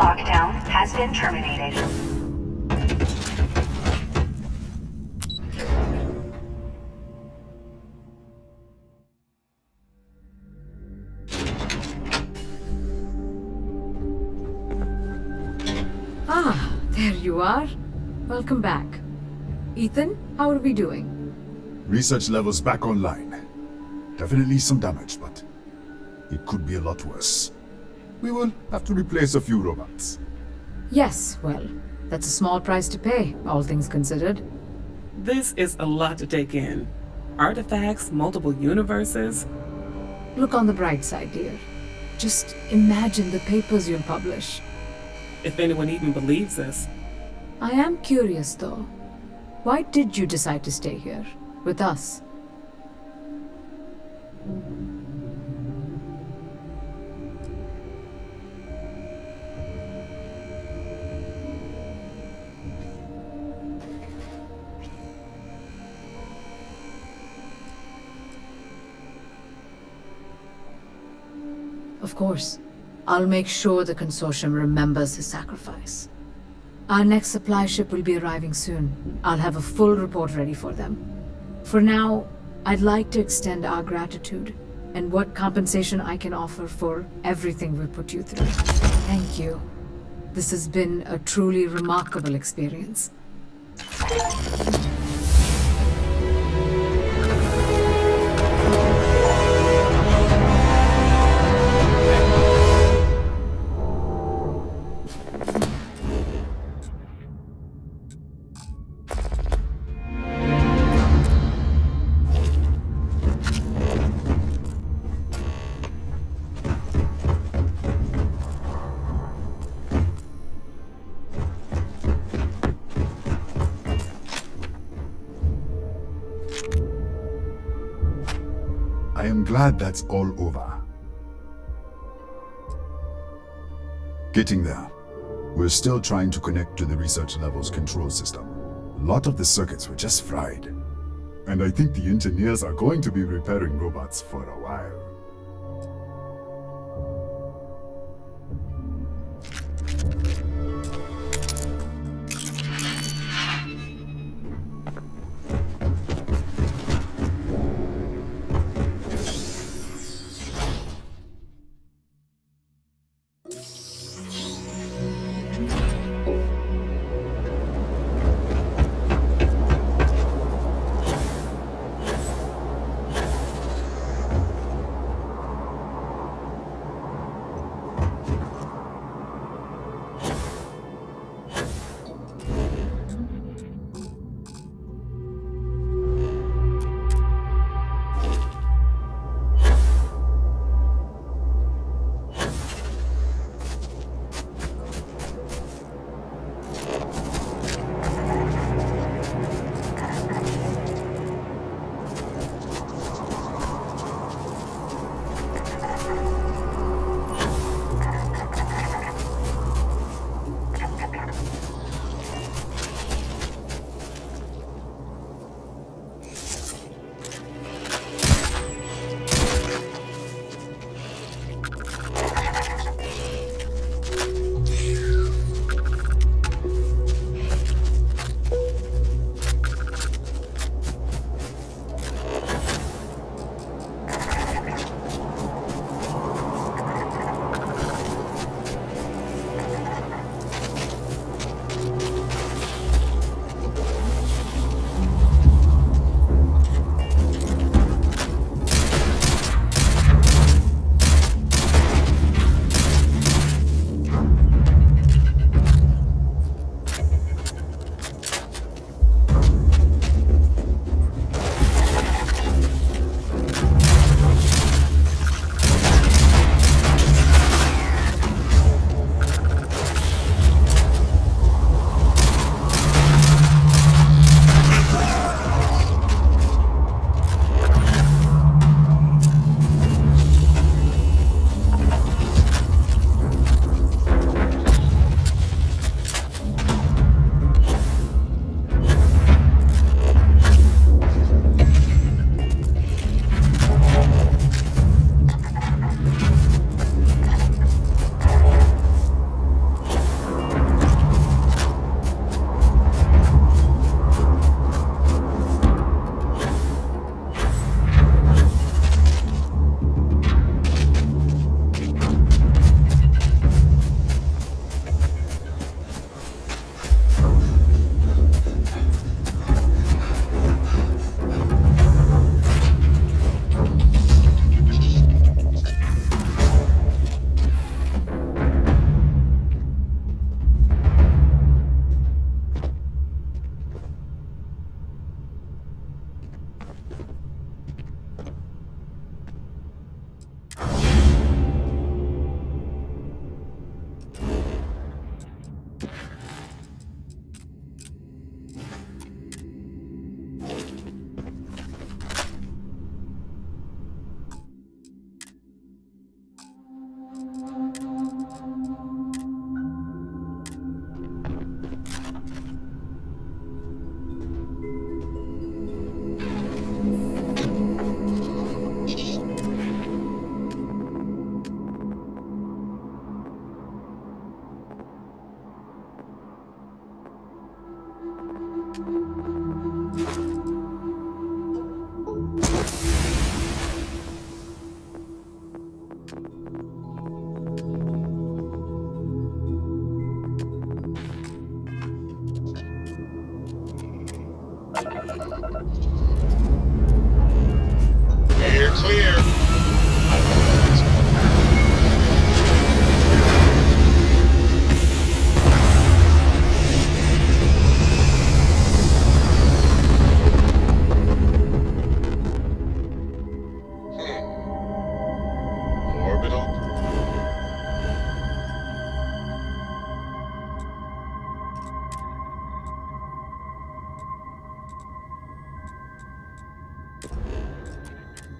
[SPEAKER 14] lockdown has been terminated.
[SPEAKER 11] Ah, there you are. Welcome back. Ethan, how are we doing?
[SPEAKER 10] Research levels back online. Definitely some damage, but it could be a lot worse. We will have to replace a few robots.
[SPEAKER 11] Yes, well, that's a small price to pay, all things considered.
[SPEAKER 12] This is a lot to take in. Artifacts, multiple universes.
[SPEAKER 11] Look on the bright side, dear. Just imagine the papers you'll publish.
[SPEAKER 12] If anyone even believes this.
[SPEAKER 11] I am curious, though. Why did you decide to stay here, with us? Of course. I'll make sure the Consortium remembers his sacrifice. Our next supply ship will be arriving soon. I'll have a full report ready for them. For now, I'd like to extend our gratitude and what compensation I can offer for everything we put you through. Thank you. This has been a truly remarkable experience.
[SPEAKER 10] I am glad that's all over. Getting there. We're still trying to connect to the research level's control system. A lot of the circuits were just fried. And I think the engineers are going to be repairing robots for a while.
[SPEAKER 2] Clear, clear. Orbital.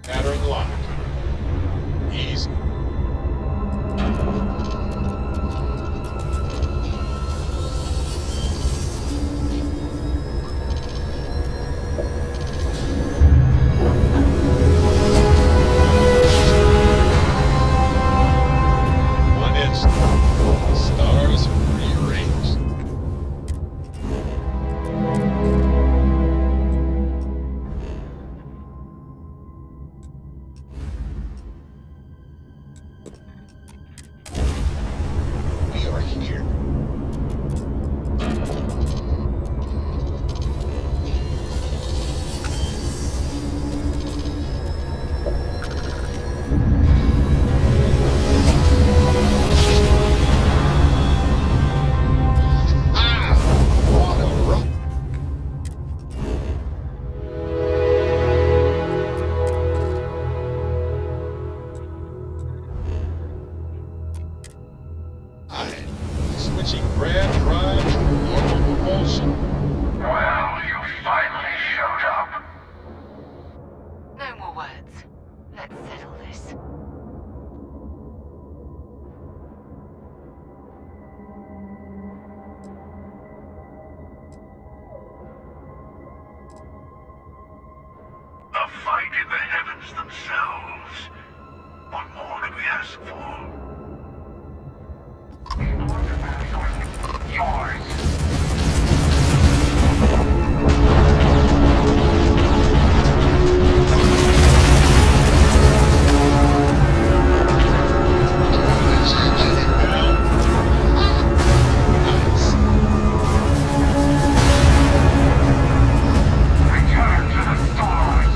[SPEAKER 2] Pattern locked. Easy. One instant. Stars rearranged. We are here. Ah! What a rock! Switching grab drive to normal propulsion.
[SPEAKER 9] Well, you finally showed up.
[SPEAKER 7] No more words. Let's settle this.
[SPEAKER 9] A fight in the heavens themselves. What more could we ask for? Yours. Return to the stars.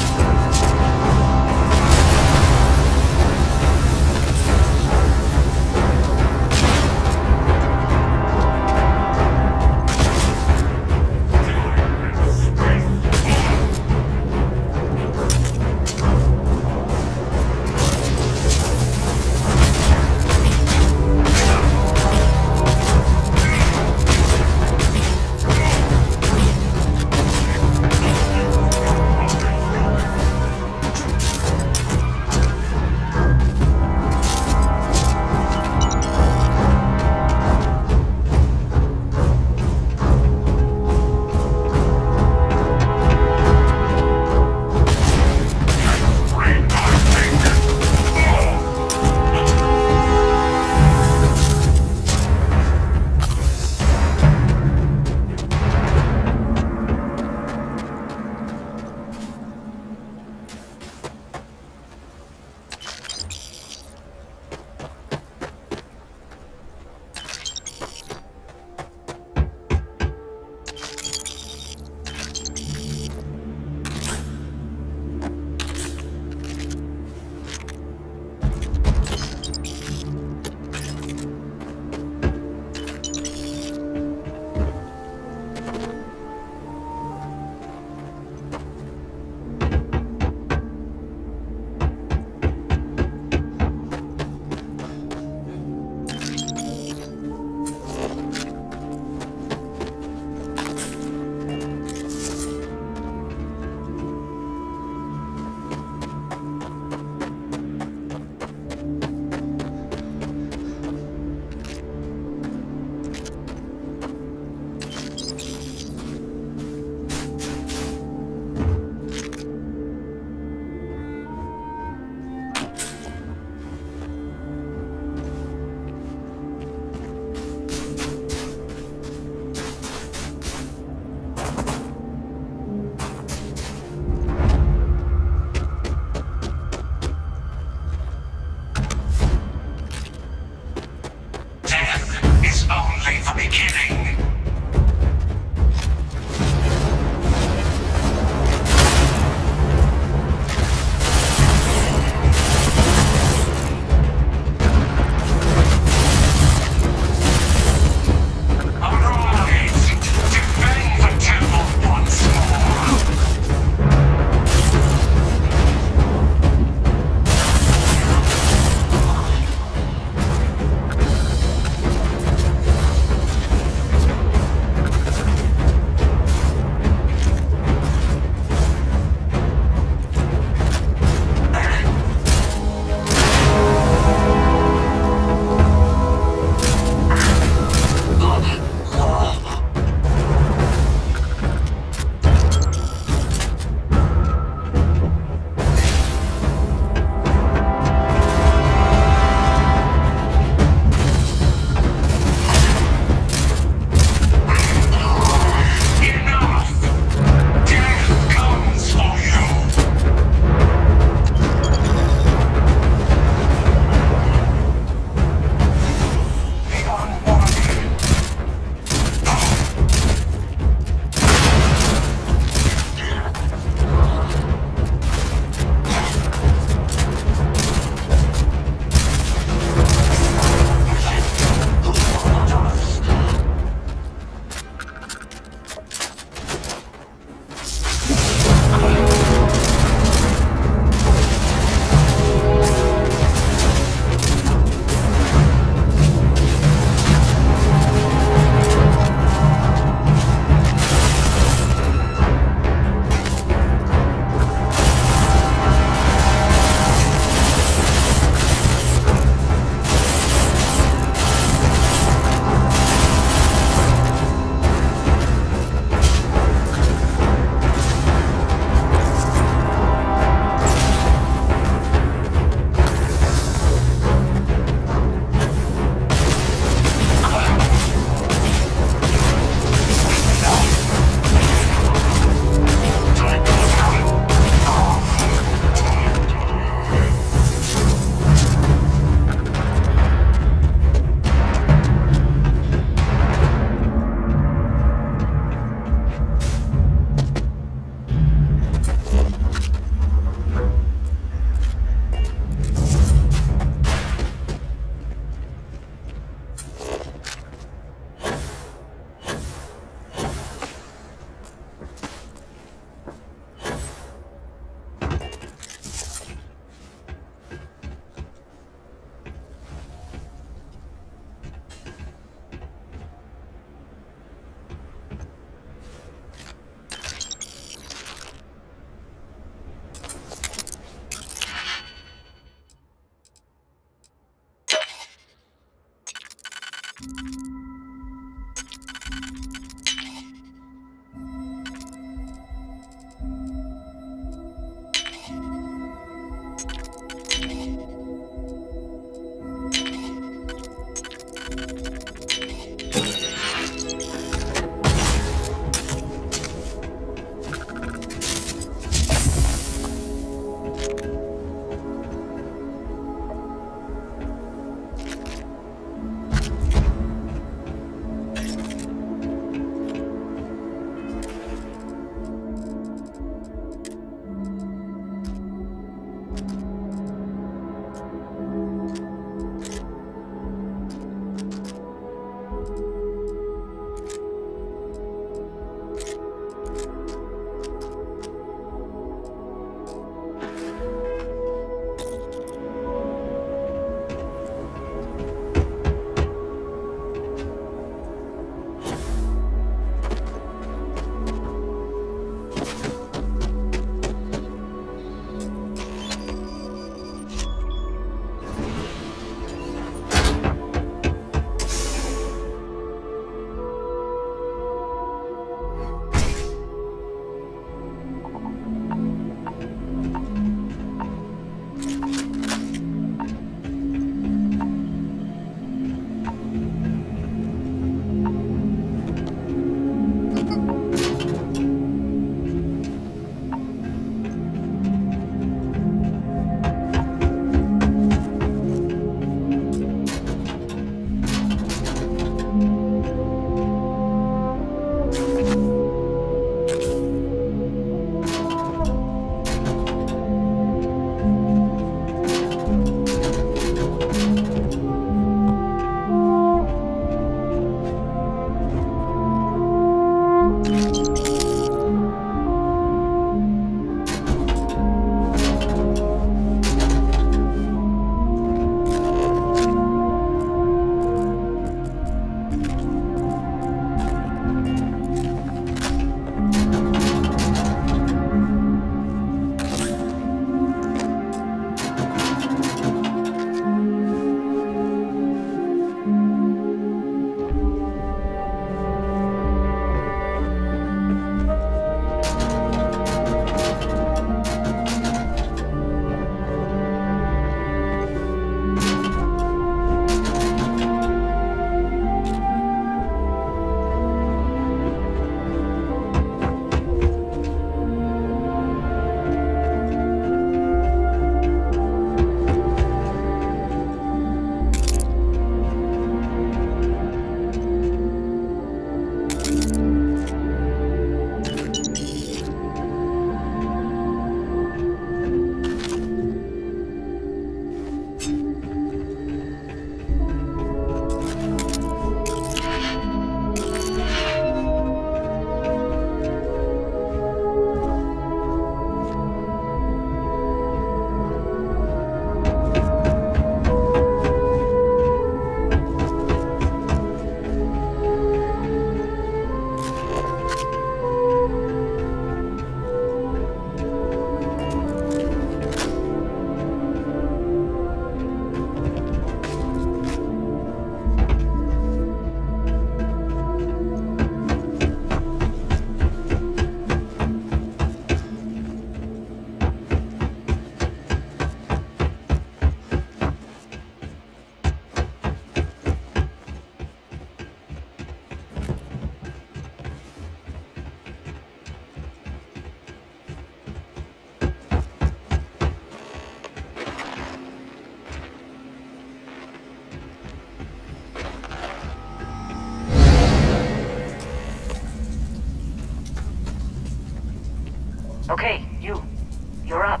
[SPEAKER 16] Okay, you're up.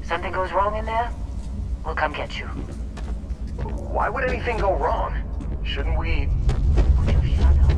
[SPEAKER 16] Something goes wrong in there, we'll come get you.
[SPEAKER 17] Why would anything go wrong? Shouldn't we...
[SPEAKER 16] Would you shut up?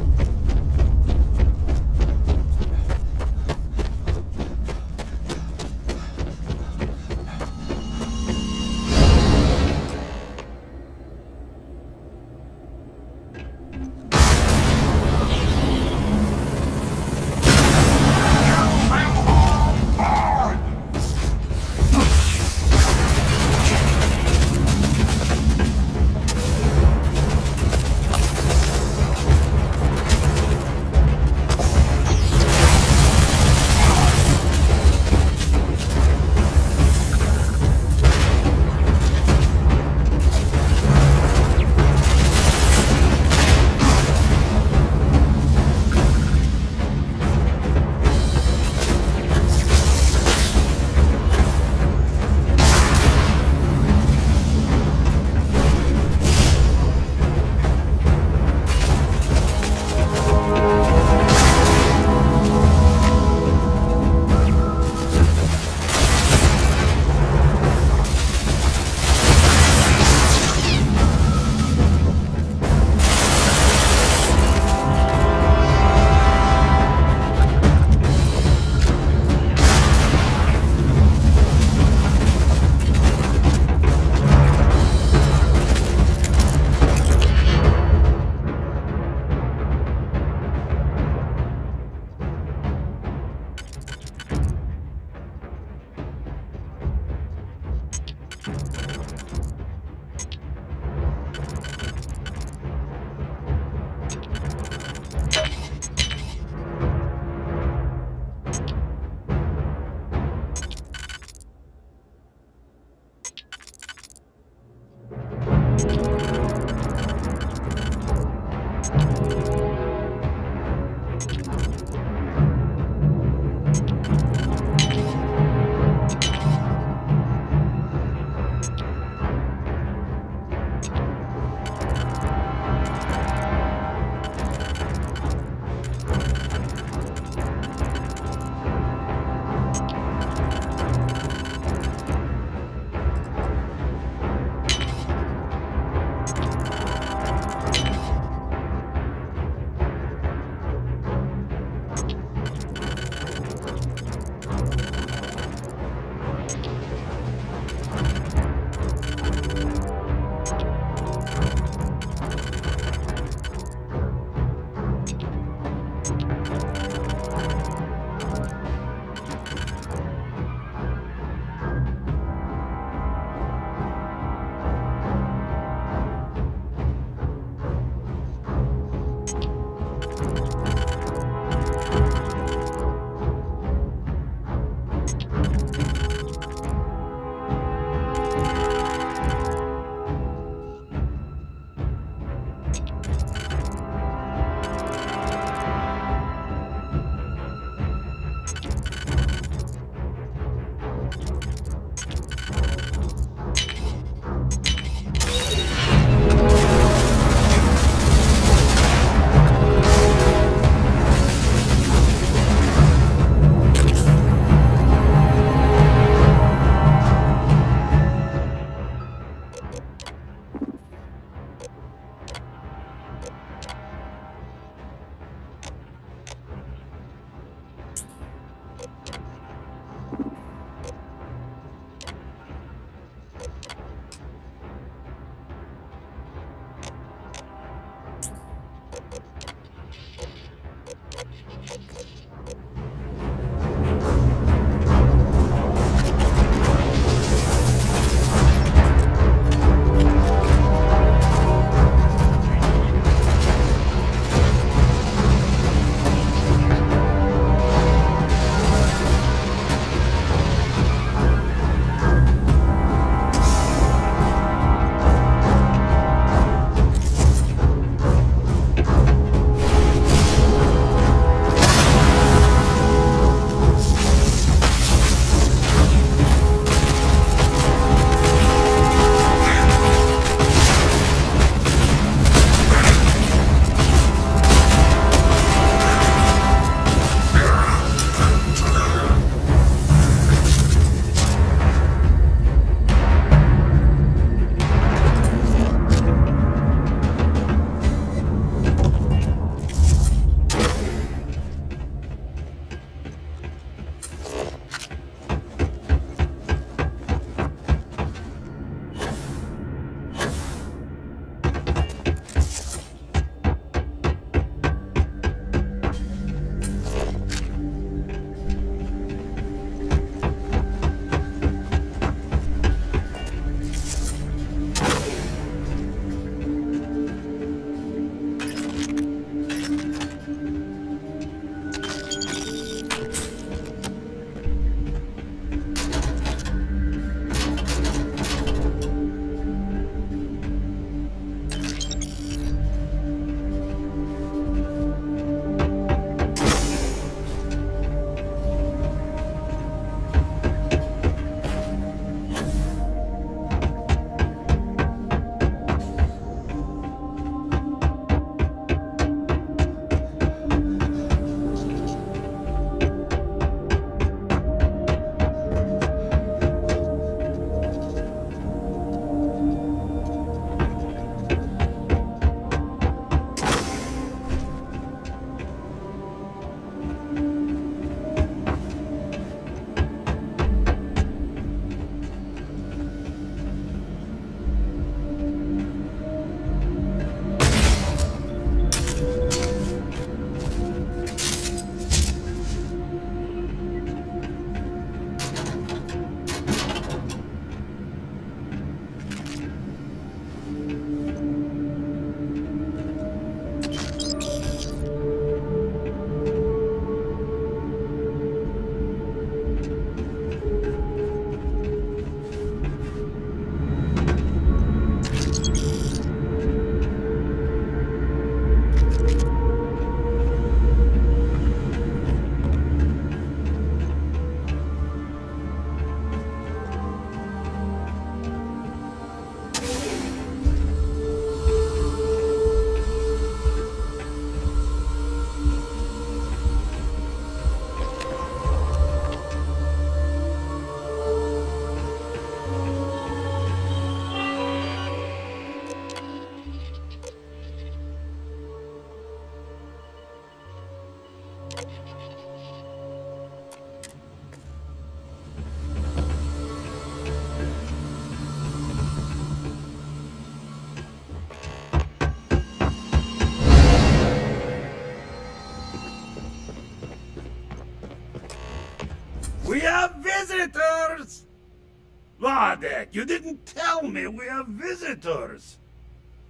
[SPEAKER 18] Vadek, you didn't tell me we have visitors.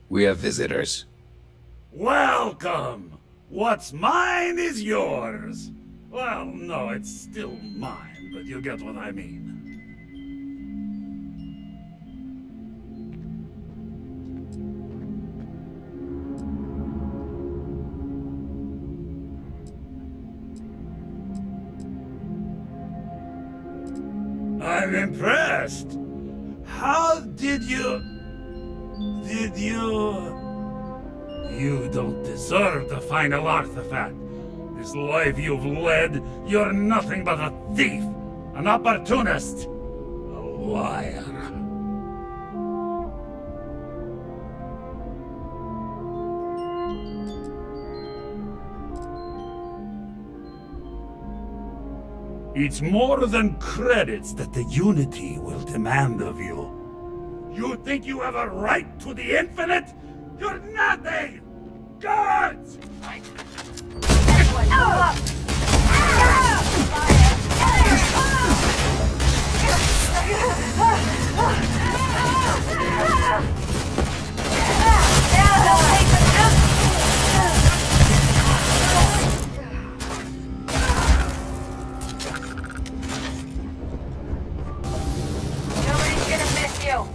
[SPEAKER 15] We have visitors.
[SPEAKER 18] Welcome. What's mine is yours. Well, no, it's still mine, but you get what I mean. I'm impressed. How did you... You don't deserve the final artifact. This life you've led, you're nothing but a thief, an opportunist, a liar. It's more than credits that the Unity will demand of you. You think you have a right to the infinite? You're nothing! Guards!
[SPEAKER 7] Nobody's gonna miss you.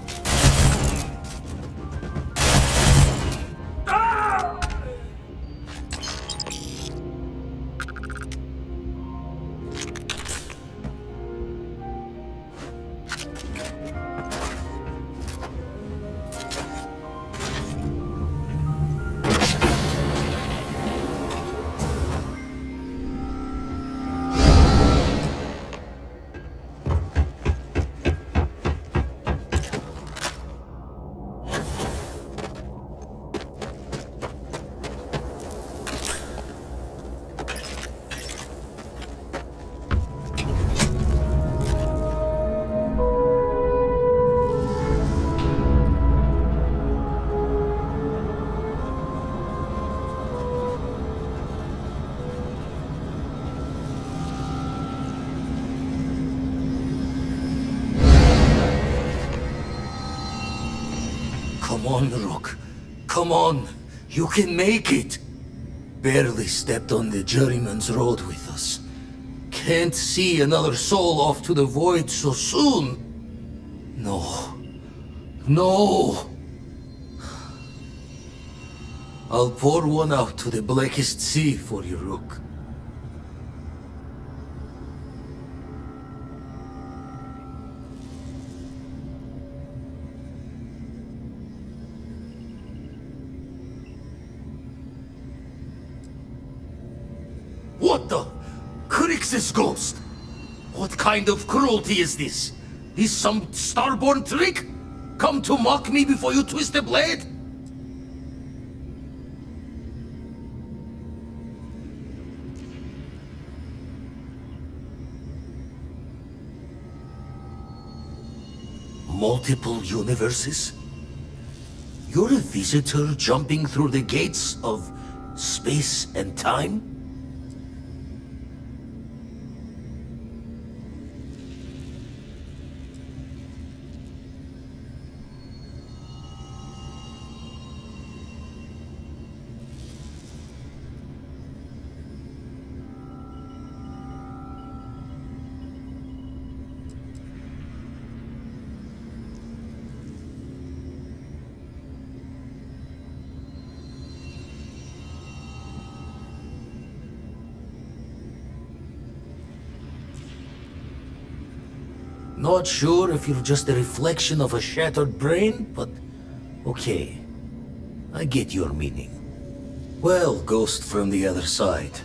[SPEAKER 19] Come on, Rook. Come on. You can make it. Barely stepped on the juryman's road with us. Can't see another soul off to the void so soon. No. No. I'll pour one out to the blackest sea for you, Rook. What the? Crix's ghost? What kind of cruelty is this? Is some starborn trick? Come to mock me before you twist the blade? Multiple universes? You're a visitor jumping through the gates of space and time? Not sure if you're just a reflection of a shattered brain, but okay. I get your meaning. Well, ghost from the other side.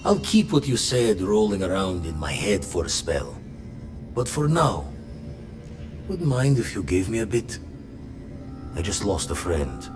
[SPEAKER 19] I'll keep what you said rolling around in my head for a spell. But for now, wouldn't mind if you gave me a bit. I just lost a friend.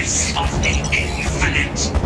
[SPEAKER 18] voice of the infinite.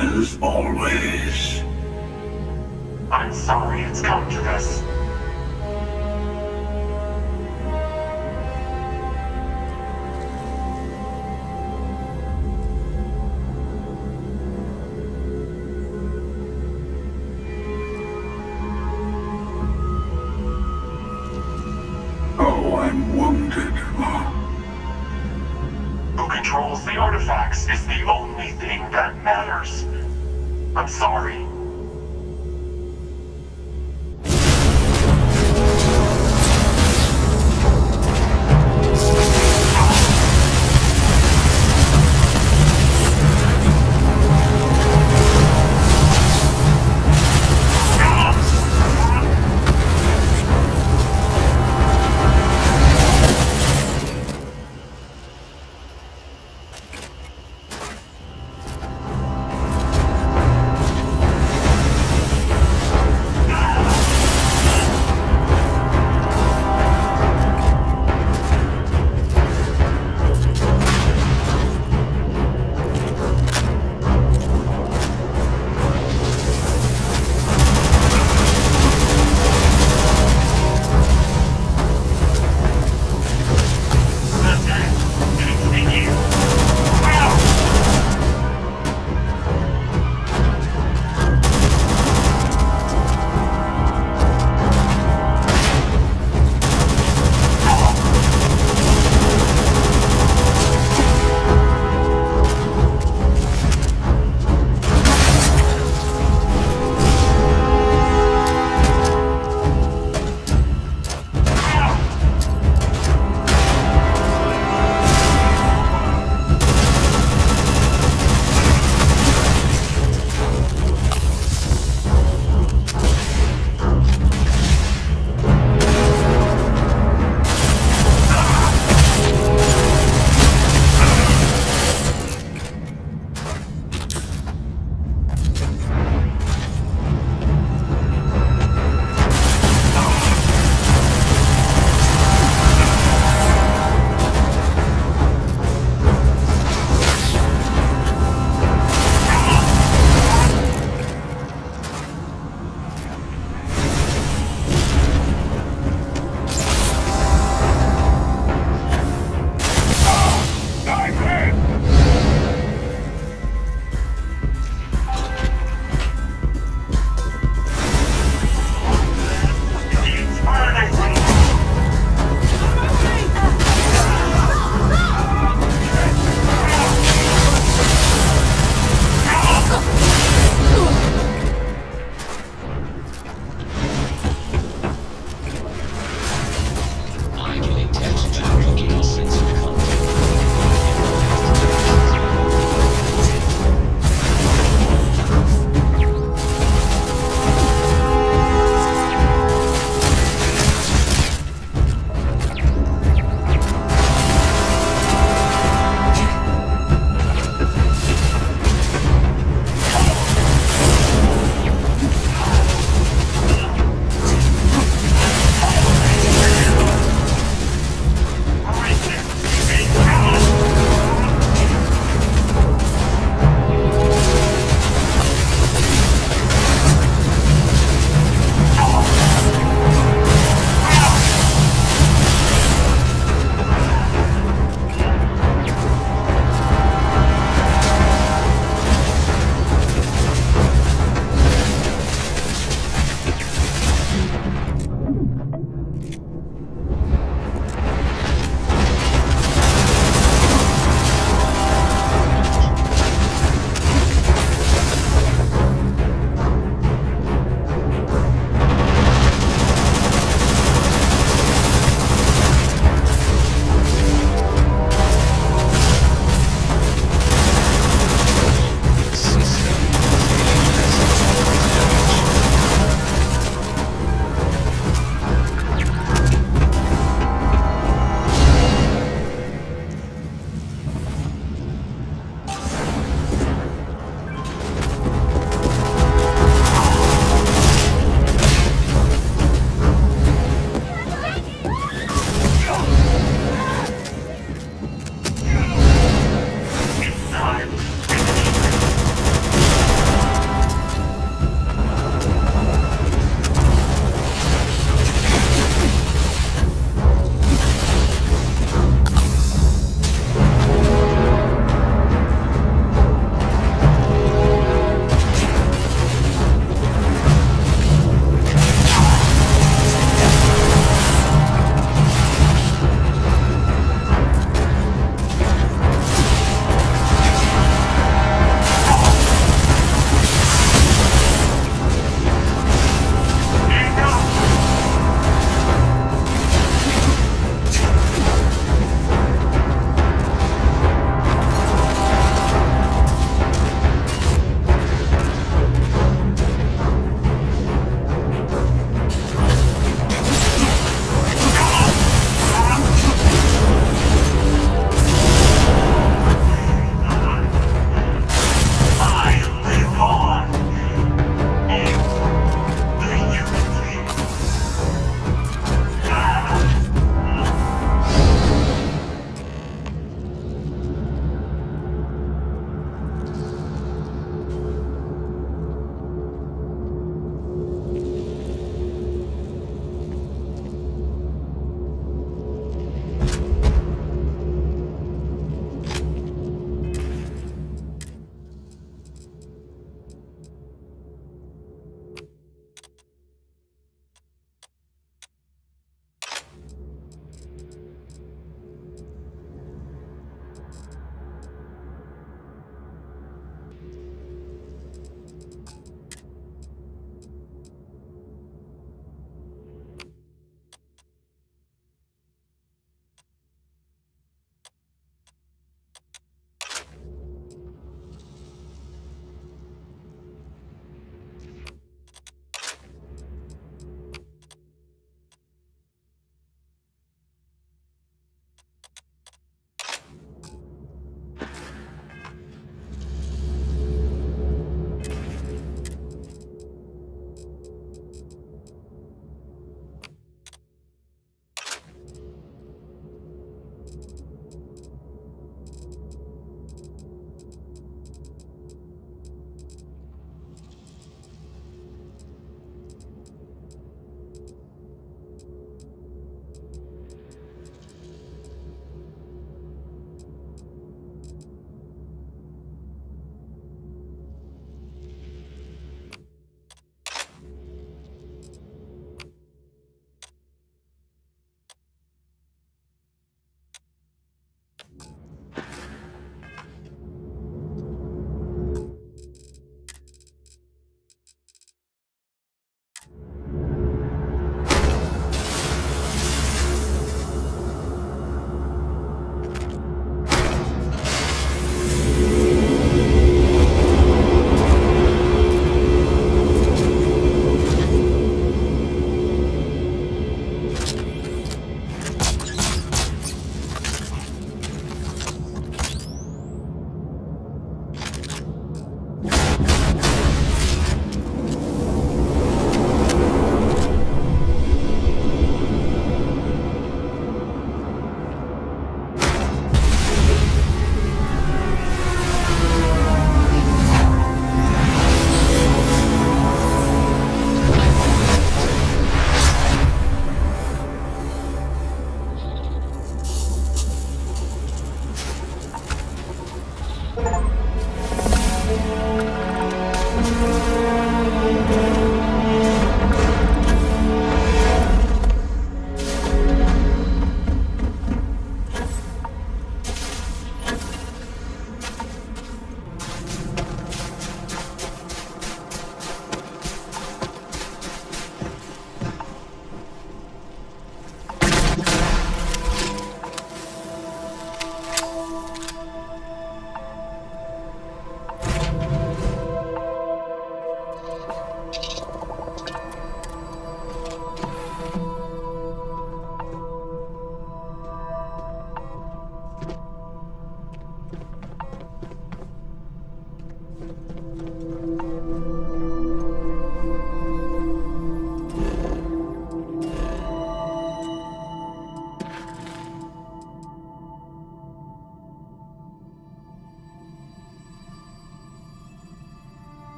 [SPEAKER 18] As always.
[SPEAKER 9] I'm sorry it's come to this.
[SPEAKER 18] Oh, I'm wounded.
[SPEAKER 9] Who controls the artifacts is the only thing that matters. I'm sorry.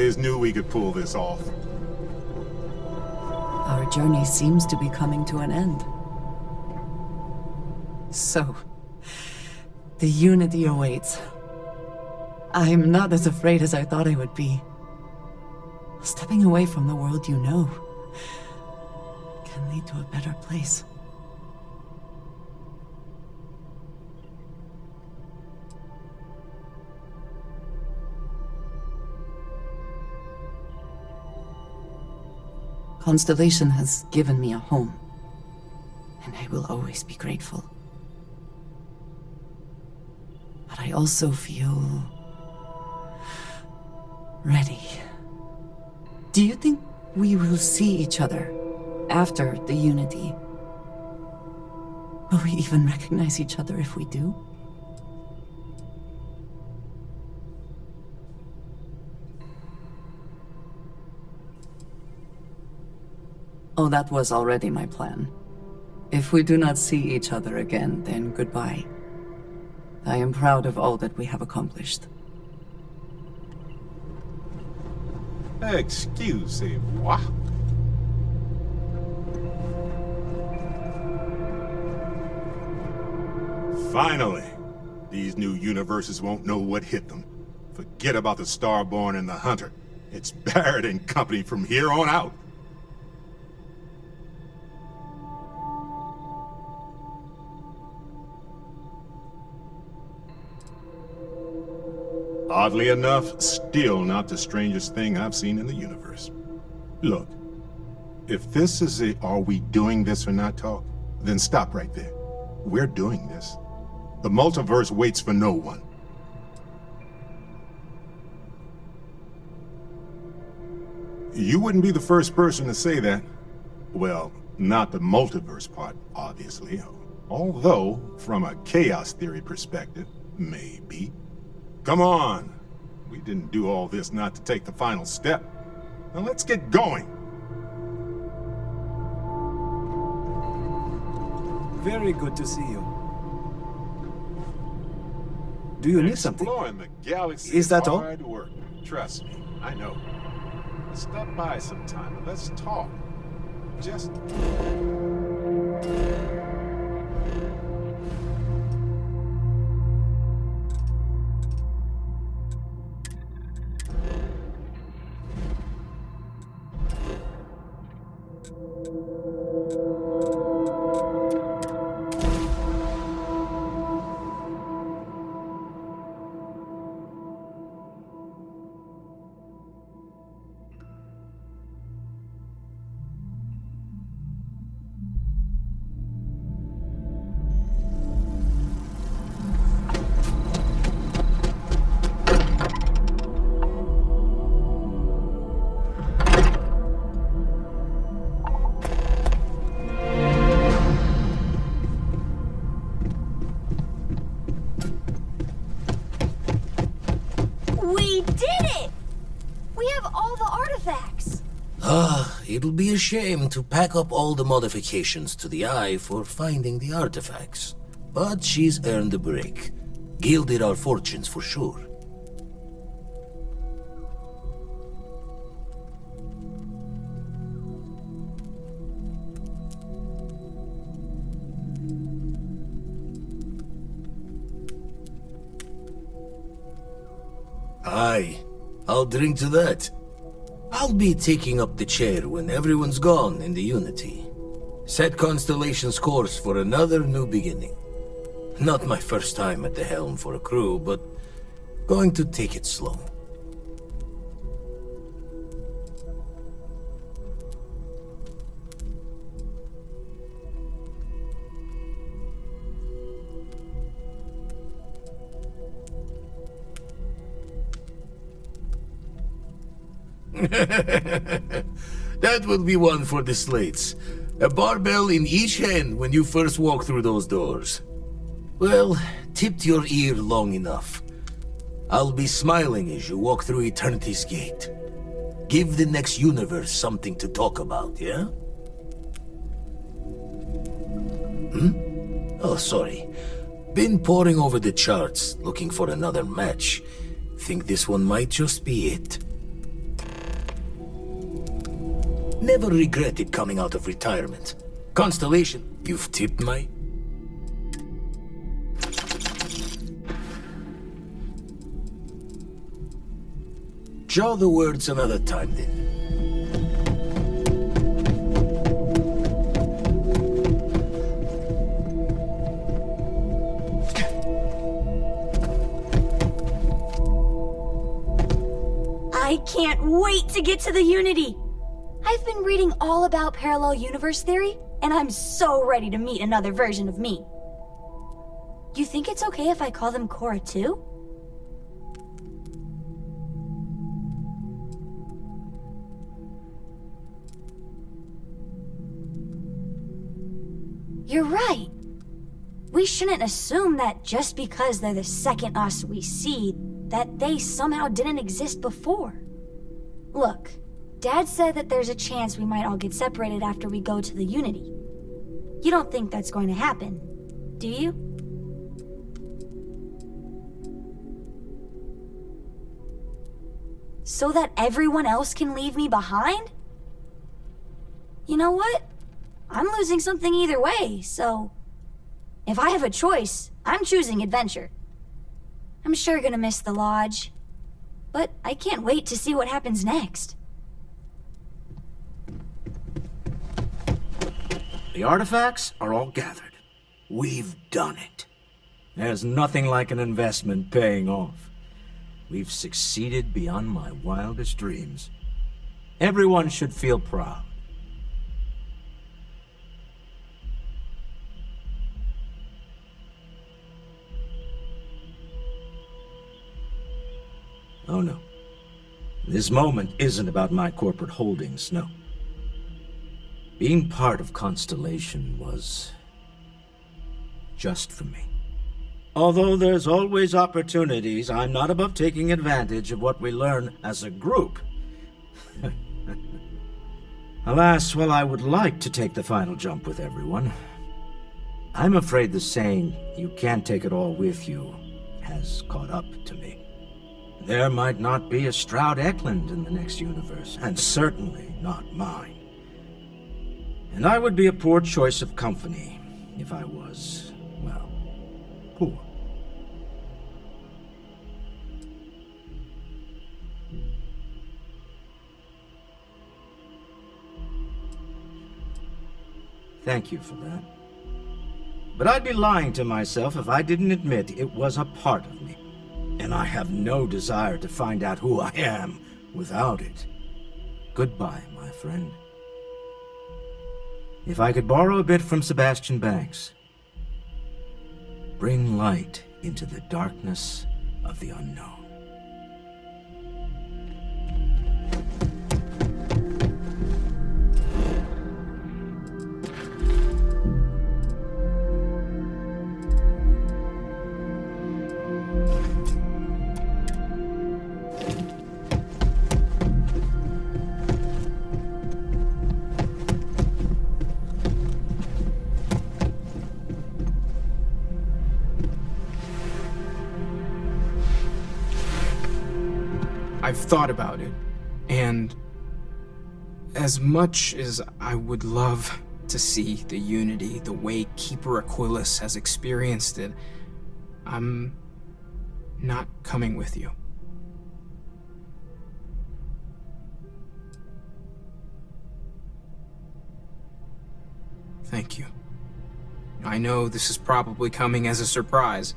[SPEAKER 2] always knew we could pull this off.
[SPEAKER 8] Our journey seems to be coming to an end. So, the Unity awaits. I'm not as afraid as I thought I would be. Stepping away from the world you know can lead to a better place. Constellation has given me a home, and I will always be grateful. But I also feel ready. Do you think we will see each other after the Unity? Will we even recognize each other if we do? Oh, that was already my plan. If we do not see each other again, then goodbye. I am proud of all that we have accomplished.
[SPEAKER 2] Excusez-moi. Finally, these new universes won't know what hit them. Forget about the Starborn and the Hunter. It's Barrett and company from here on out. Oddly enough, still not the strangest thing I've seen in the universe. Look, if this is a "are we doing this or not" talk, then stop right there. We're doing this. The multiverse waits for no one. You wouldn't be the first person to say that. Well, not the multiverse part, obviously. Although, from a chaos theory perspective, maybe. Come on! We didn't do all this not to take the final step. Now let's get going!
[SPEAKER 20] Very good to see you. Do you need something?
[SPEAKER 2] Exploring the galaxy
[SPEAKER 20] is that all?
[SPEAKER 2] hard work. Trust me, I know. Stop by sometime and let's talk. Just...
[SPEAKER 19] It'll be a shame to pack up all the modifications to the Eye for finding the artifacts. But she's earned a break. Gilded our fortunes for sure. Aye, I'll drink to that. I'll be taking up the chair when everyone's gone in the Unity. Set Constellation's course for another new beginning. Not my first time at the helm for a crew, but going to take it slow. That will be one for the slates. A barbell in each hand when you first walk through those doors. Well, tipped your ear long enough. I'll be smiling as you walk through Eternity's gate. Give the next universe something to talk about, yeah? Oh, sorry. Been poring over the charts, looking for another match. Think this one might just be it. Never regretted coming out of retirement. Constellation, you've tipped my... Jaw the words another time, then.
[SPEAKER 3] I can't wait to get to the Unity! I've been reading all about parallel universe theory, and I'm so ready to meet another version of me. You think it's okay if I call them Cora too? You're right. We shouldn't assume that just because they're the second us we see, that they somehow didn't exist before. Look, Dad said that there's a chance we might all get separated after we go to the Unity. You don't think that's going to happen, do you? So that everyone else can leave me behind? You know what? I'm losing something either way, so... if I have a choice, I'm choosing adventure. I'm sure gonna miss the lodge, but I can't wait to see what happens next.
[SPEAKER 21] The artifacts are all gathered. We've done it. There's nothing like an investment paying off. We've succeeded beyond my wildest dreams. Everyone should feel proud. Oh no. This moment isn't about my corporate holdings, no. Being part of Constellation was just for me. Although there's always opportunities, I'm not above taking advantage of what we learn as a group. Alas, while I would like to take the final jump with everyone, I'm afraid the saying, "you can't take it all with you," has caught up to me. There might not be a Stroud Eklund in the next universe, and certainly not mine. And I would be a poor choice of company if I was, well, poor. Thank you for that. But I'd be lying to myself if I didn't admit it was a part of me. And I have no desire to find out who I am without it. Goodbye, my friend. If I could borrow a bit from Sebastian Banks, bring light into the darkness of the unknown.
[SPEAKER 22] I've thought about it, and as much as I would love to see the Unity the way Keeper Aquilus has experienced it, I'm not coming with you. Thank you. I know this is probably coming as a surprise.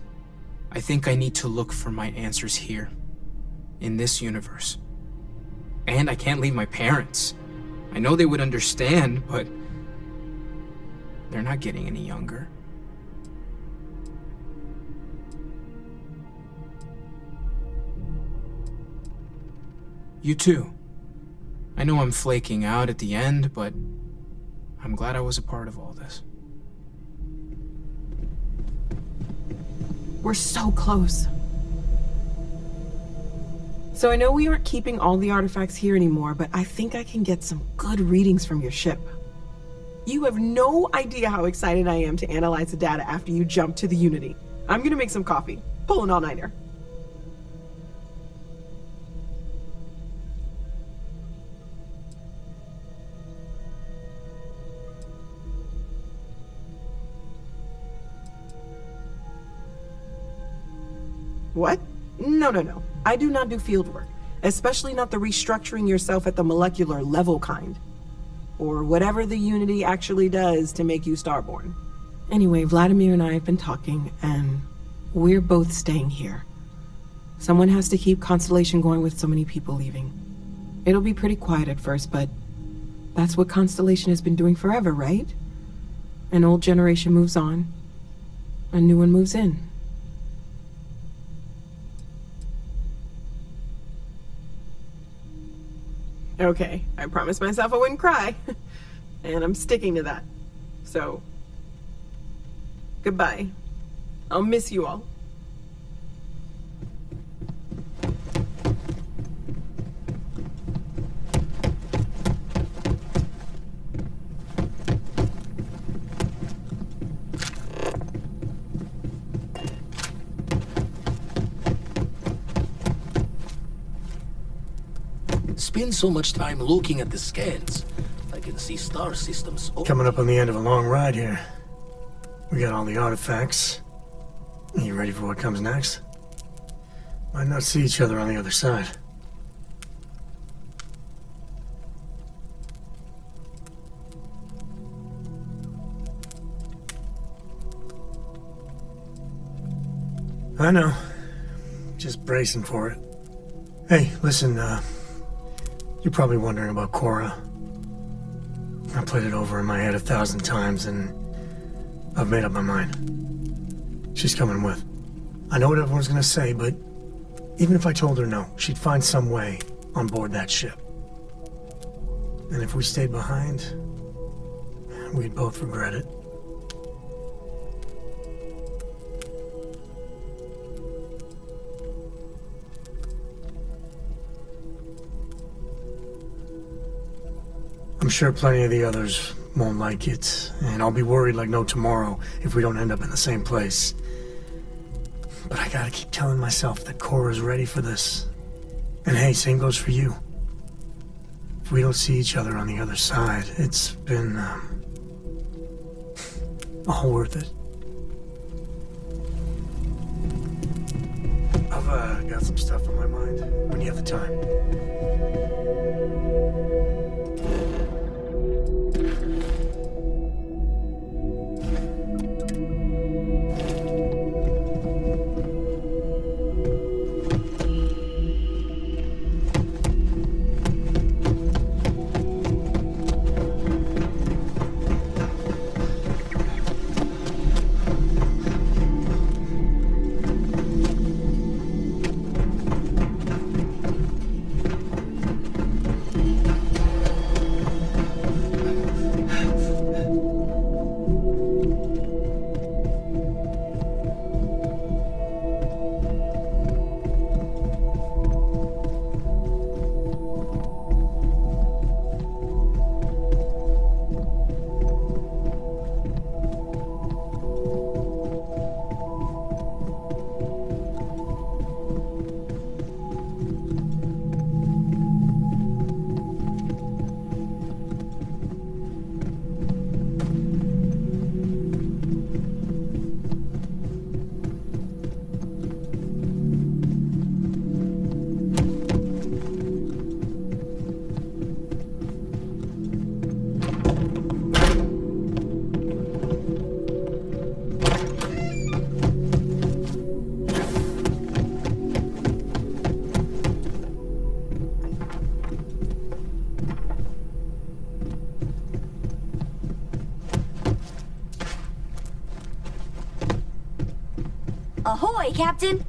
[SPEAKER 22] I think I need to look for my answers here. In this universe. And I can't leave my parents. I know they would understand, but they're not getting any younger. You too. I know I'm flaking out at the end, but I'm glad I was a part of all this.
[SPEAKER 12] We're so close. So I know we aren't keeping all the artifacts here anymore, but I think I can get some good readings from your ship. You have no idea how excited I am to analyze the data after you jump to the Unity. I'm gonna make some coffee. Pull an all-nighter. What? No. I do not do field work, especially not the restructuring yourself at the molecular level kind. Or whatever the Unity actually does to make you starborn. Anyway, Vladimir and I have been talking, and we're both staying here. Someone has to keep Constellation going with so many people leaving. It'll be pretty quiet at first, but that's what Constellation has been doing forever, right? An old generation moves on, a new one moves in. Okay, I promised myself I wouldn't cry. And I'm sticking to that. So, goodbye. I'll miss you all.
[SPEAKER 19] Spend so much time looking at the scans. I can see star systems.
[SPEAKER 20] Coming up on the end of a long ride here. We got all the artifacts. You ready for what comes next? Might not see each other on the other side. I know. Just bracing for it. Hey, listen, you're probably wondering about Cora. I played it over in my head 1,000 times, and I've made up my mind. She's coming with. I know what everyone's gonna say, but even if I told her no, she'd find some way on board that ship. And if we stayed behind, we'd both regret it. I'm sure plenty of the others won't like it, and I'll be worried like no tomorrow if we don't end up in the same place. But I gotta keep telling myself that Cora's ready for this. And hey, same goes for you. If we don't see each other on the other side, it's been, all worth it. I've got some stuff on my mind when you have the time.
[SPEAKER 3] Ahoy, Captain!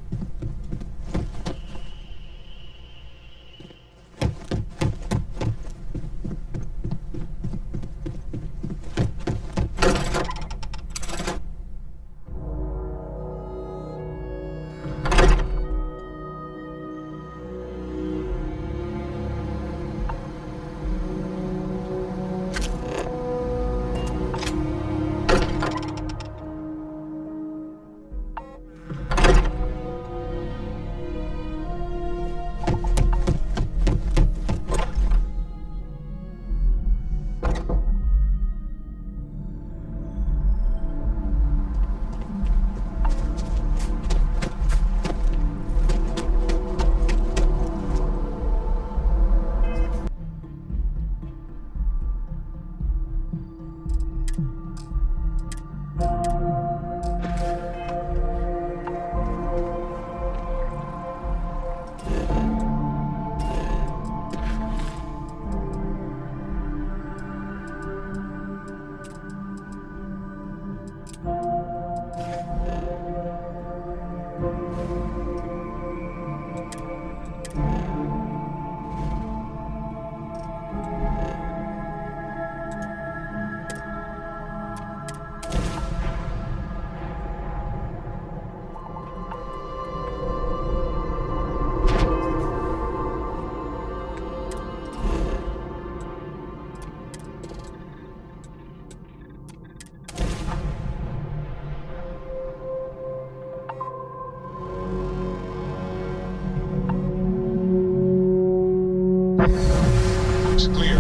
[SPEAKER 2] Looks clear.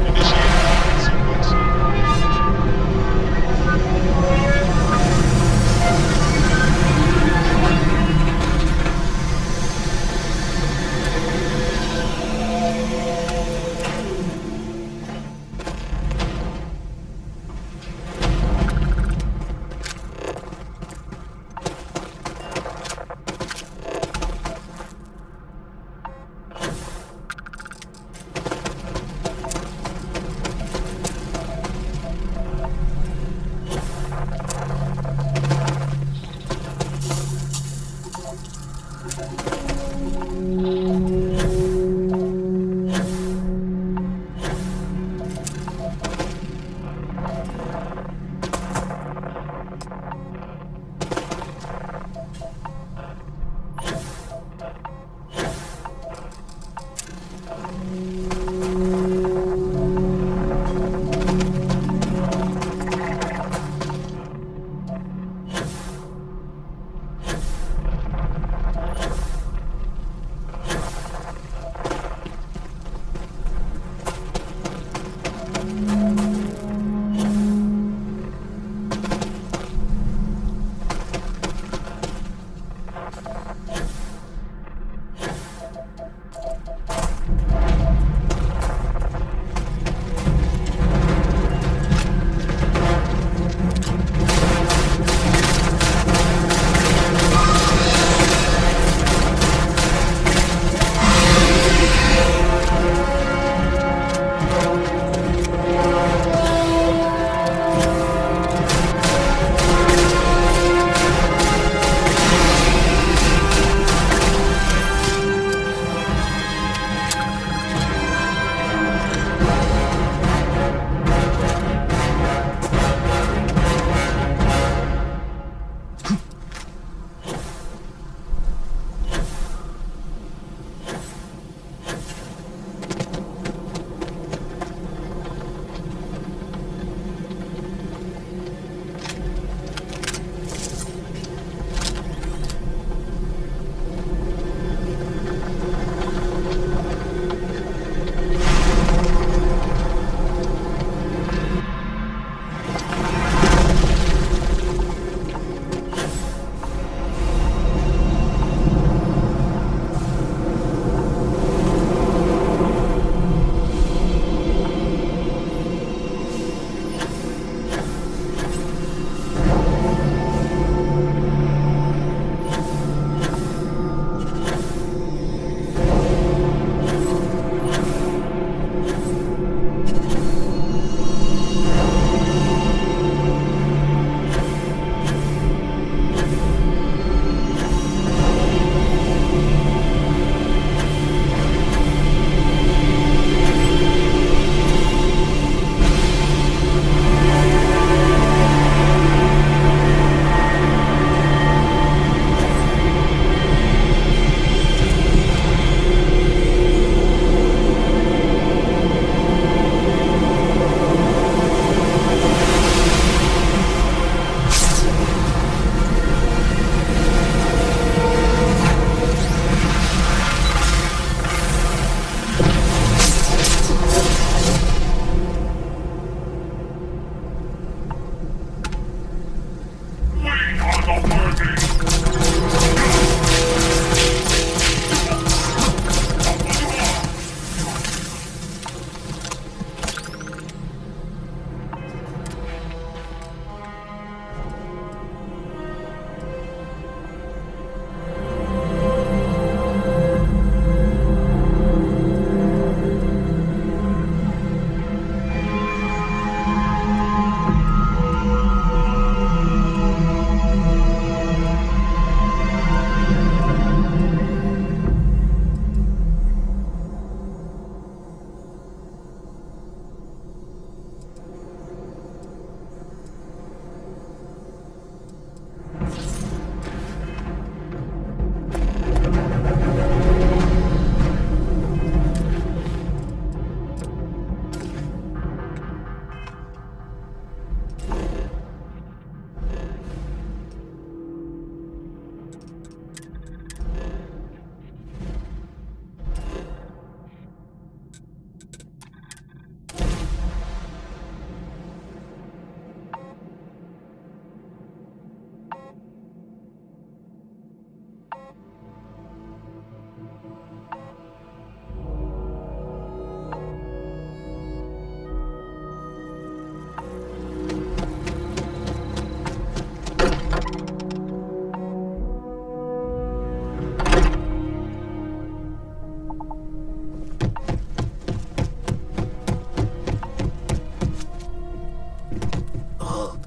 [SPEAKER 2] Initiate sequence.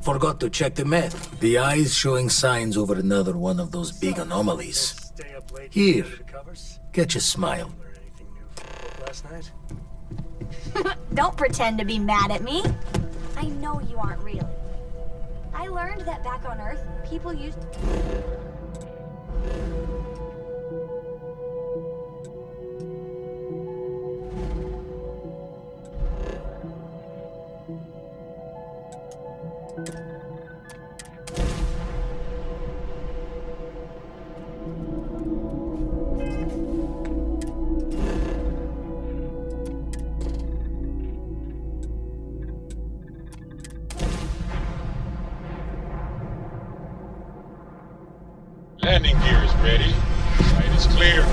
[SPEAKER 19] Forgot to check the math. The eye's showing signs over another one of those big anomalies. Here, catch a smile.
[SPEAKER 3] Don't pretend to be mad at me. I know you aren't really. I learned that back on Earth, people used...
[SPEAKER 4] Landing gear is ready. Site is clear.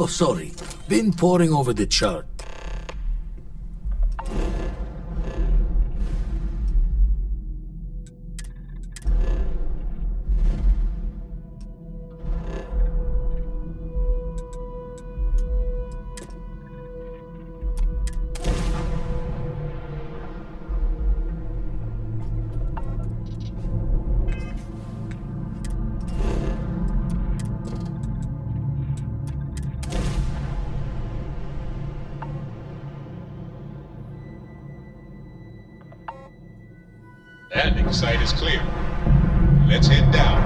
[SPEAKER 19] Oh, sorry. Been poring over the chart.
[SPEAKER 4] Landing site is clear. Let's head down.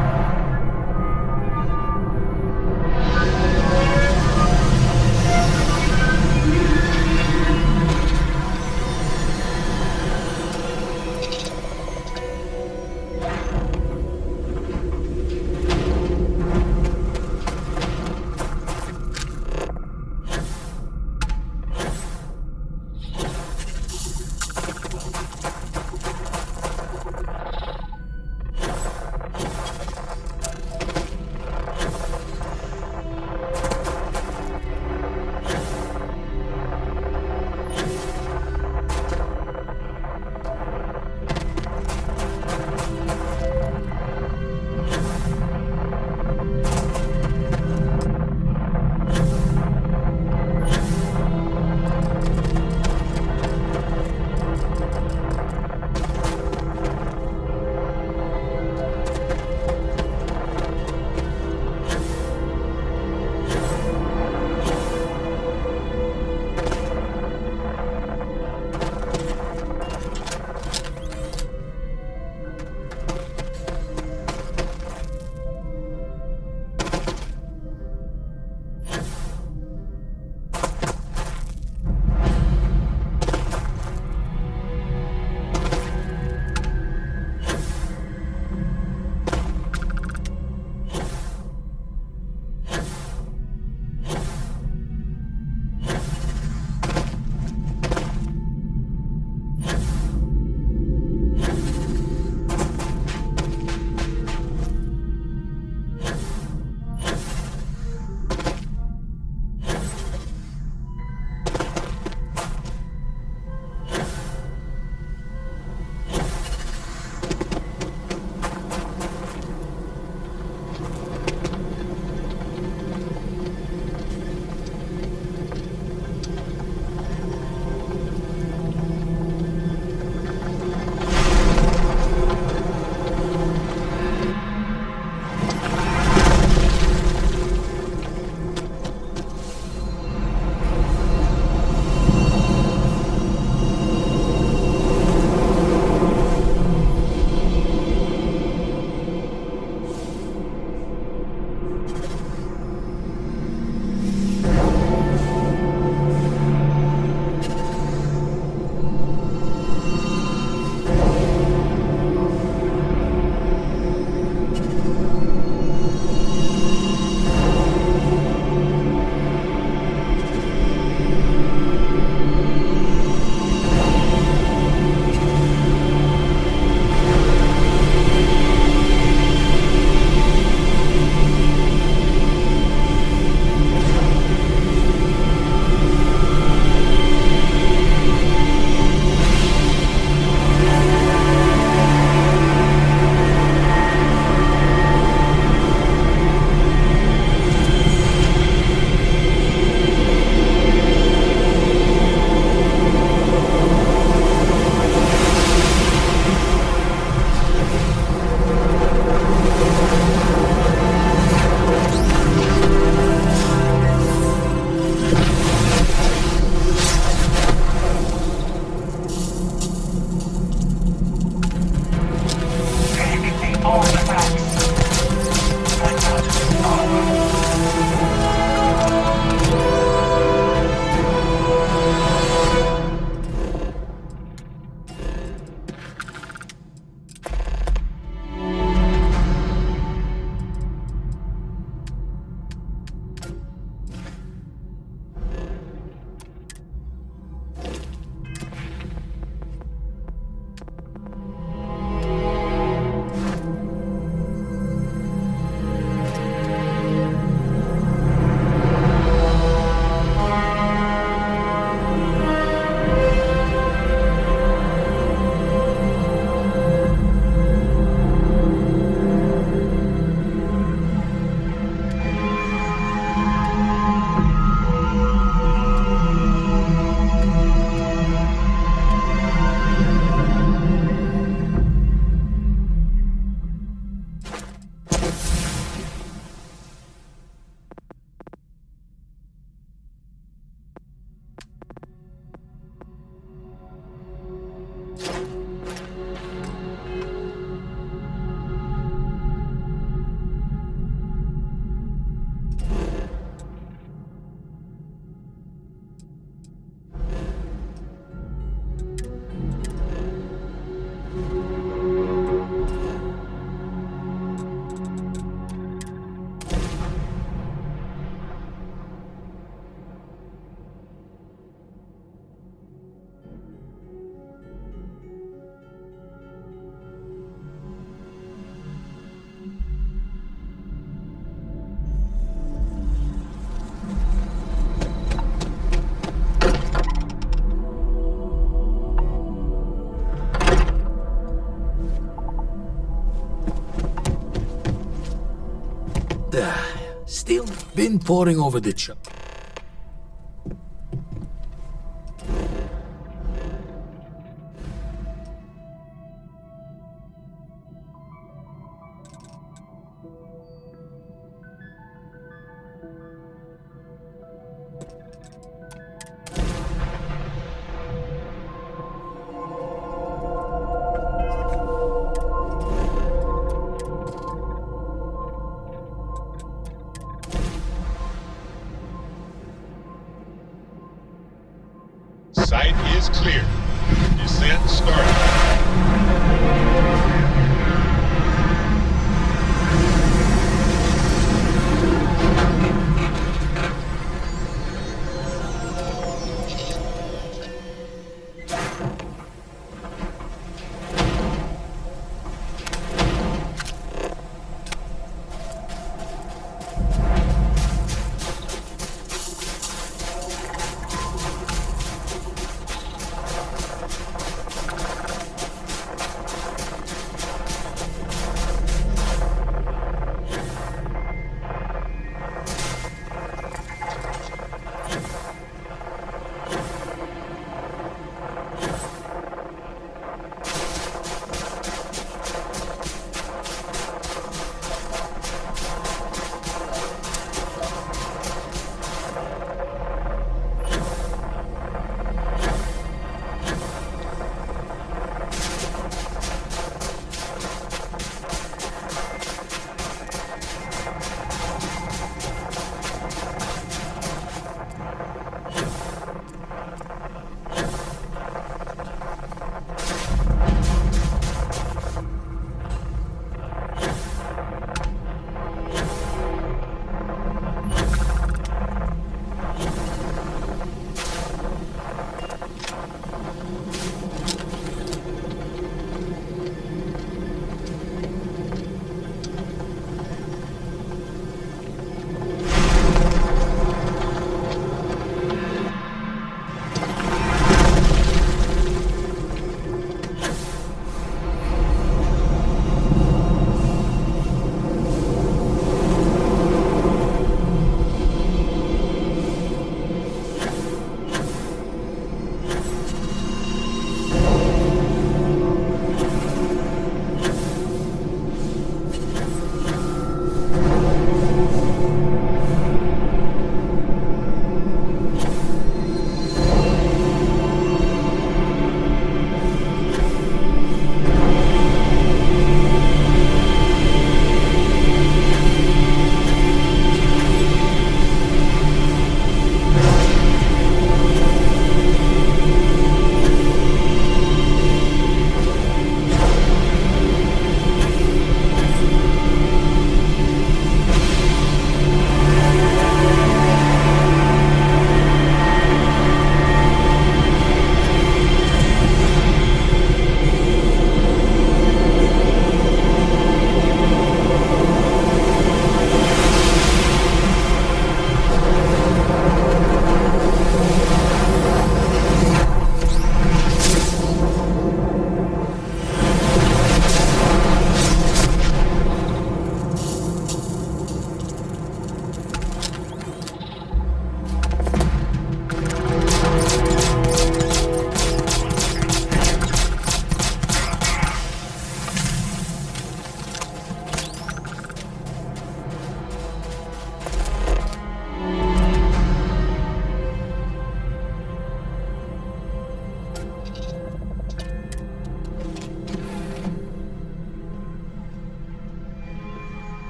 [SPEAKER 19] rain pouring over the
[SPEAKER 4] Site is clear. Descent started.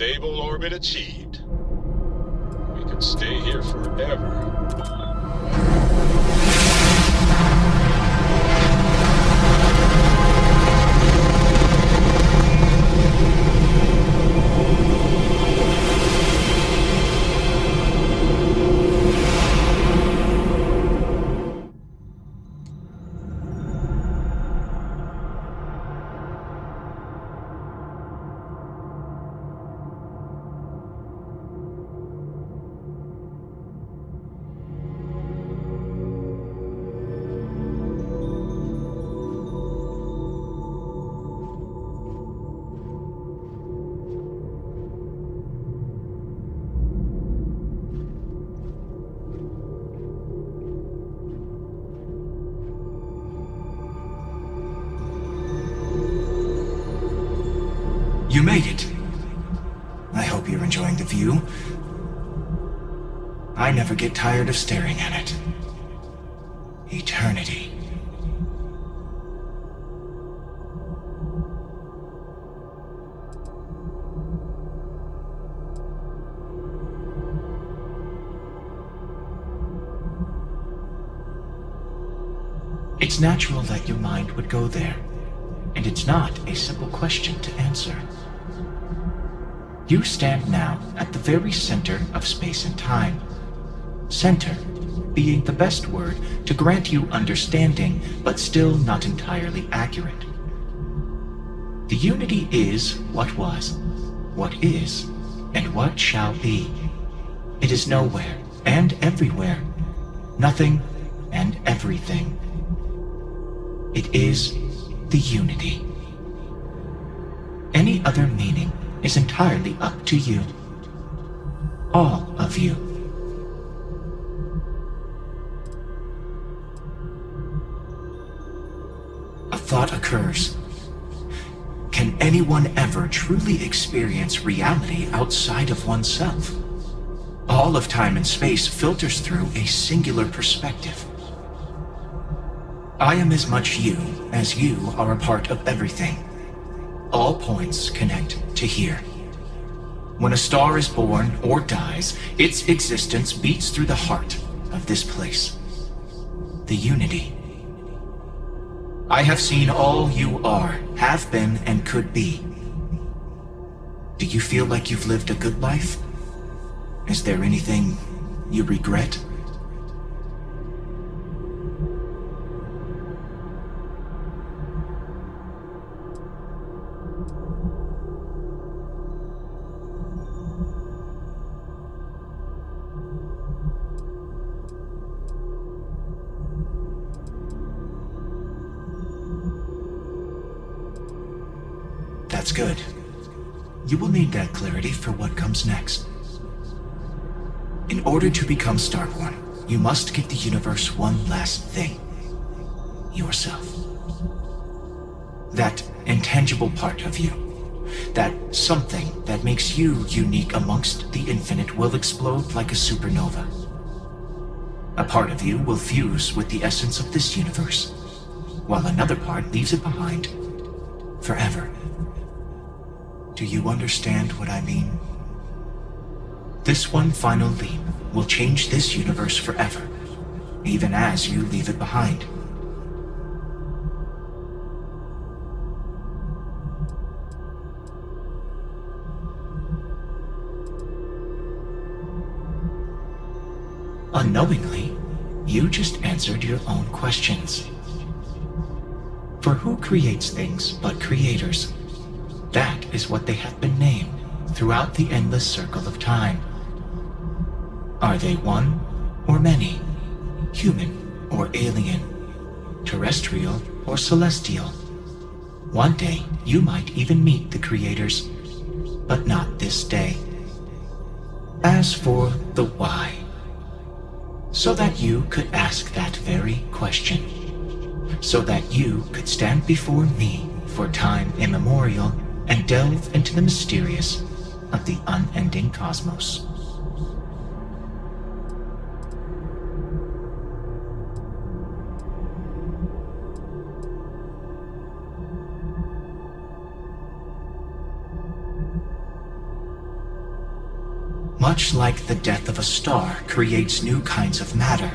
[SPEAKER 4] Stable orbit achieved. We could stay here forever.
[SPEAKER 1] You made it. I hope you're enjoying the view. I never get tired of staring at it. Eternity. It's natural that your mind would go there, and it's not a simple question to answer. You stand now at the very center of space and time. Center being the best word to grant you understanding, but still not entirely accurate. The unity is what was, what is, and what shall be. It is nowhere and everywhere, nothing and everything. It is the unity. Any other meaning is entirely up to you. All of you. A thought occurs. Can anyone ever truly experience reality outside of oneself? All of time and space filters through a singular perspective. I am as much you as you are a part of everything. All points connect to here. When a star is born or dies, its existence beats through the heart of this place. The unity. I have seen all you are, have been, and could be. Do you feel like you've lived a good life? Is there anything you regret? That's good. You will need that clarity for what comes next. In order to become Starborn, you must give the universe one last thing. Yourself. That intangible part of you. That something that makes you unique amongst the infinite will explode like a supernova. A part of you will fuse with the essence of this universe, while another part leaves it behind forever. Do you understand what I mean? This one final leap will change this universe forever, even as you leave it behind. Unknowingly, you just answered your own questions. For who creates things but creators? That is what they have been named throughout the endless circle of time. Are they one or many? Human or alien? Terrestrial or celestial? One day you might even meet the creators, but not this day. As for the why, so that you could ask that very question, so that you could stand before me for time immemorial and delve into the mysterious of the unending cosmos. Much like the death of a star creates new kinds of matter,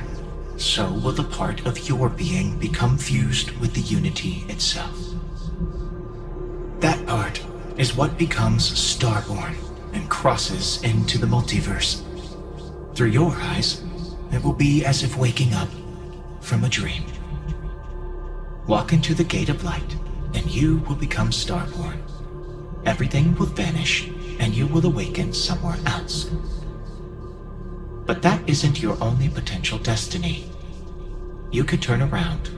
[SPEAKER 1] so will a part of your being become fused with the unity itself. That part is what becomes starborn and crosses into the multiverse. Through your eyes, it will be as if waking up from a dream. Walk into the gate of light, and you will become starborn. Everything will vanish, and you will awaken somewhere else. But that isn't your only potential destiny. You could turn around,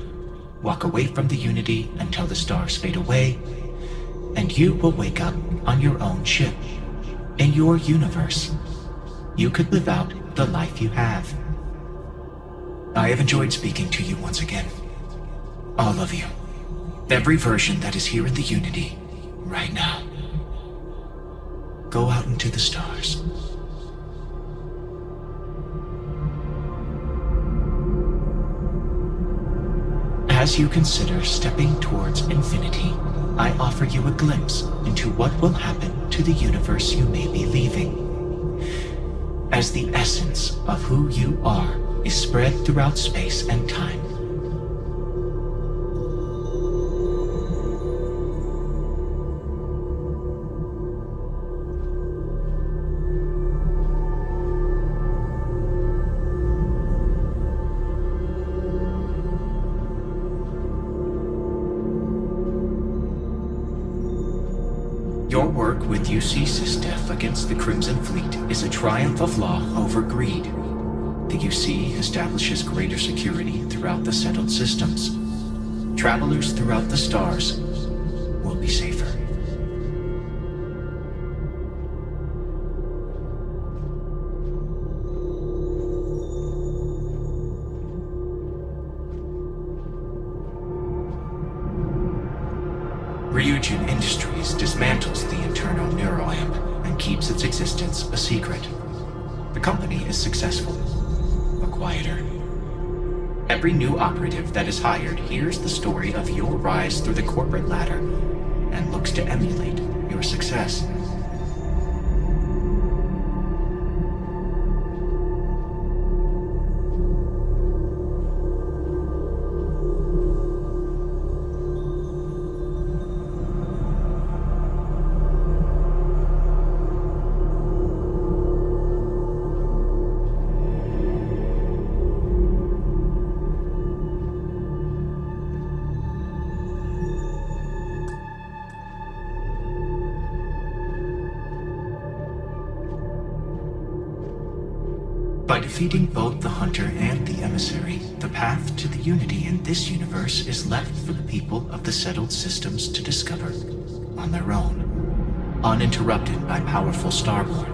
[SPEAKER 1] walk away from the unity until the stars fade away, and you will wake up on your own ship, in your universe. You could live out the life you have. I have enjoyed speaking to you once again. All of you. Every version that is here in the Unity, right now. Go out into the stars. As you consider stepping towards infinity, I offer you a glimpse into what will happen to the universe you may be leaving. As the essence of who you are is spread throughout space and time. Your work with UC Systef against the Crimson Fleet is a triumph of law over greed. The UC establishes greater security throughout the settled systems. Travelers throughout the stars will be safer. Ryujin Industries dismantles the internal neuroamp and keeps its existence a secret. The company is successful, but quieter. Every new operative that is hired hears the story of your rise through the corporate ladder and looks to emulate your success. By defeating both the Hunter and the Emissary, the path to the Unity in this universe is left for the people of the settled systems to discover on their own, uninterrupted by powerful Starborn.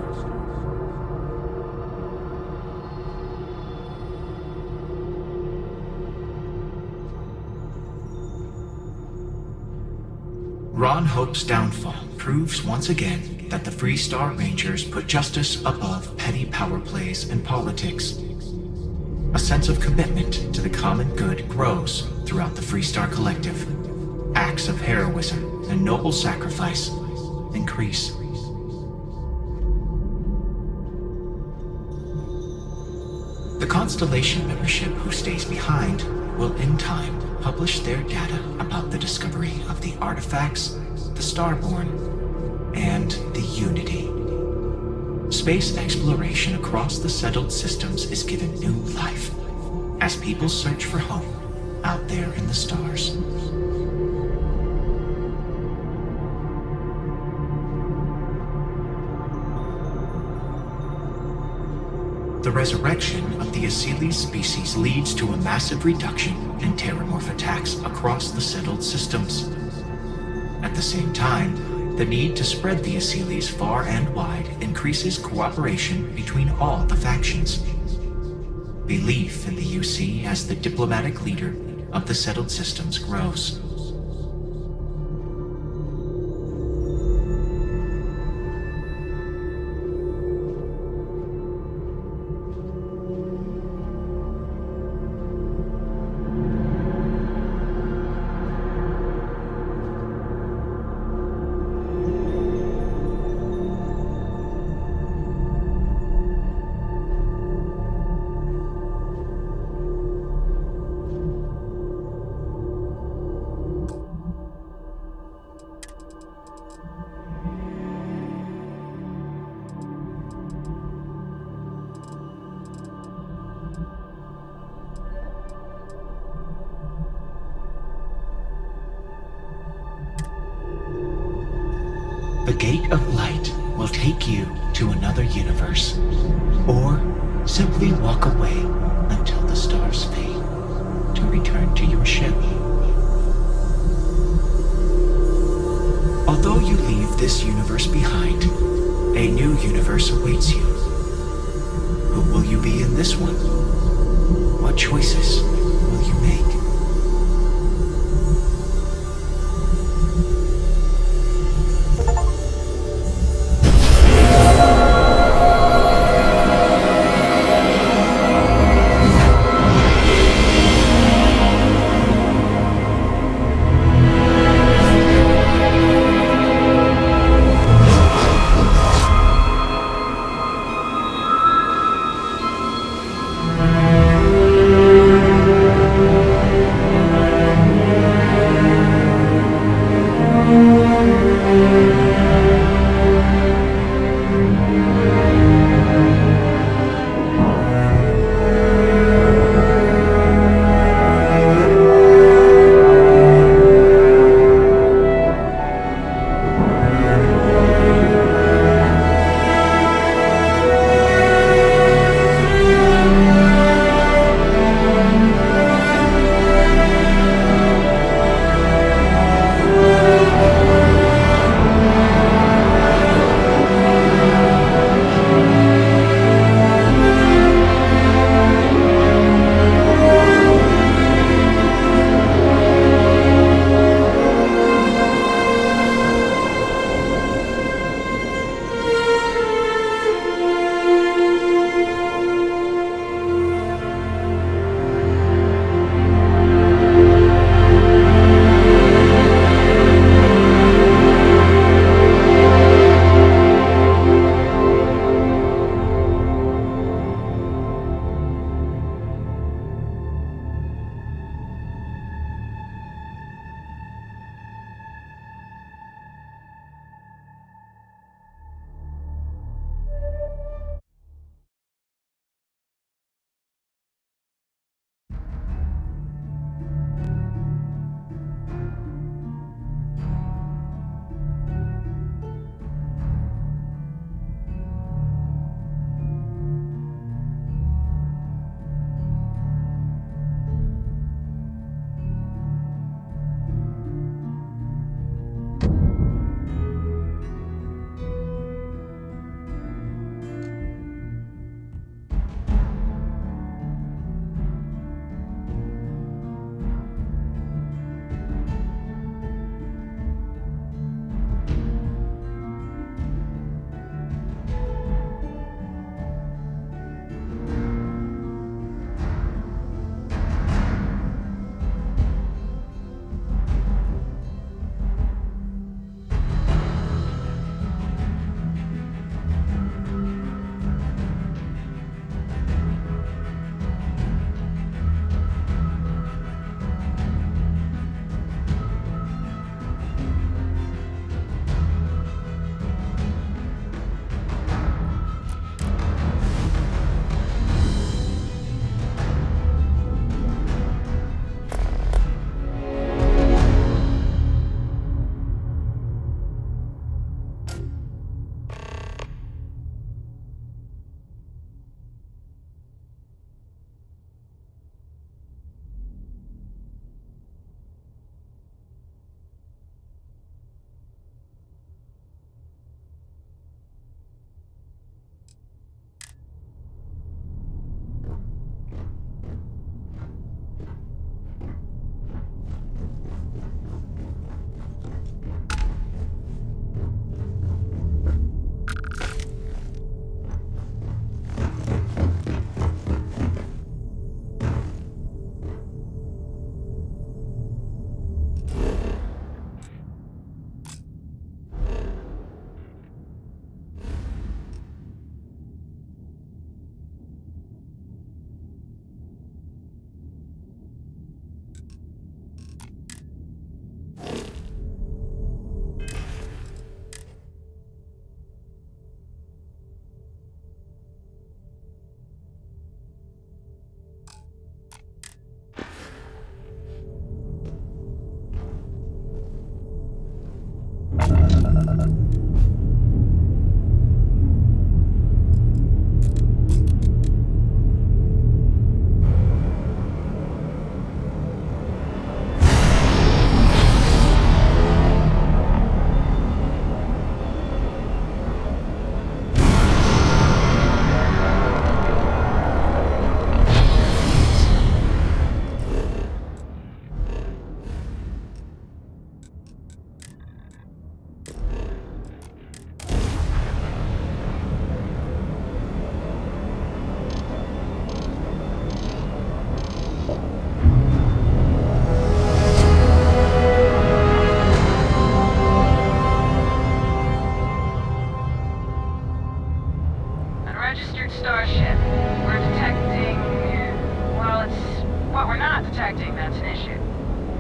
[SPEAKER 1] Ron Hope's downfall proves once again that the Free Star Rangers put justice above petty power plays and politics. A sense of commitment to the common good grows throughout the Free Star Collective. Acts of heroism and noble sacrifice increase. The Constellation membership who stays behind will in time publish their data about the discovery of the artifacts, the Starborn, and the Unity. Space exploration across the settled systems is given new life as people search for home out there in the stars. The resurrection of the Asyles species leads to a massive reduction in terramorph attacks across the settled systems. At the same time, the need to spread the Asyles far and wide increases cooperation between all the factions. Belief in the UC as the diplomatic leader of the settled systems grows. The gate of light will take you to another universe, or simply walk away until the stars fade to return to your ship. Although you leave this universe behind, a new universe awaits you. Who will you be in this one? What choices will you make?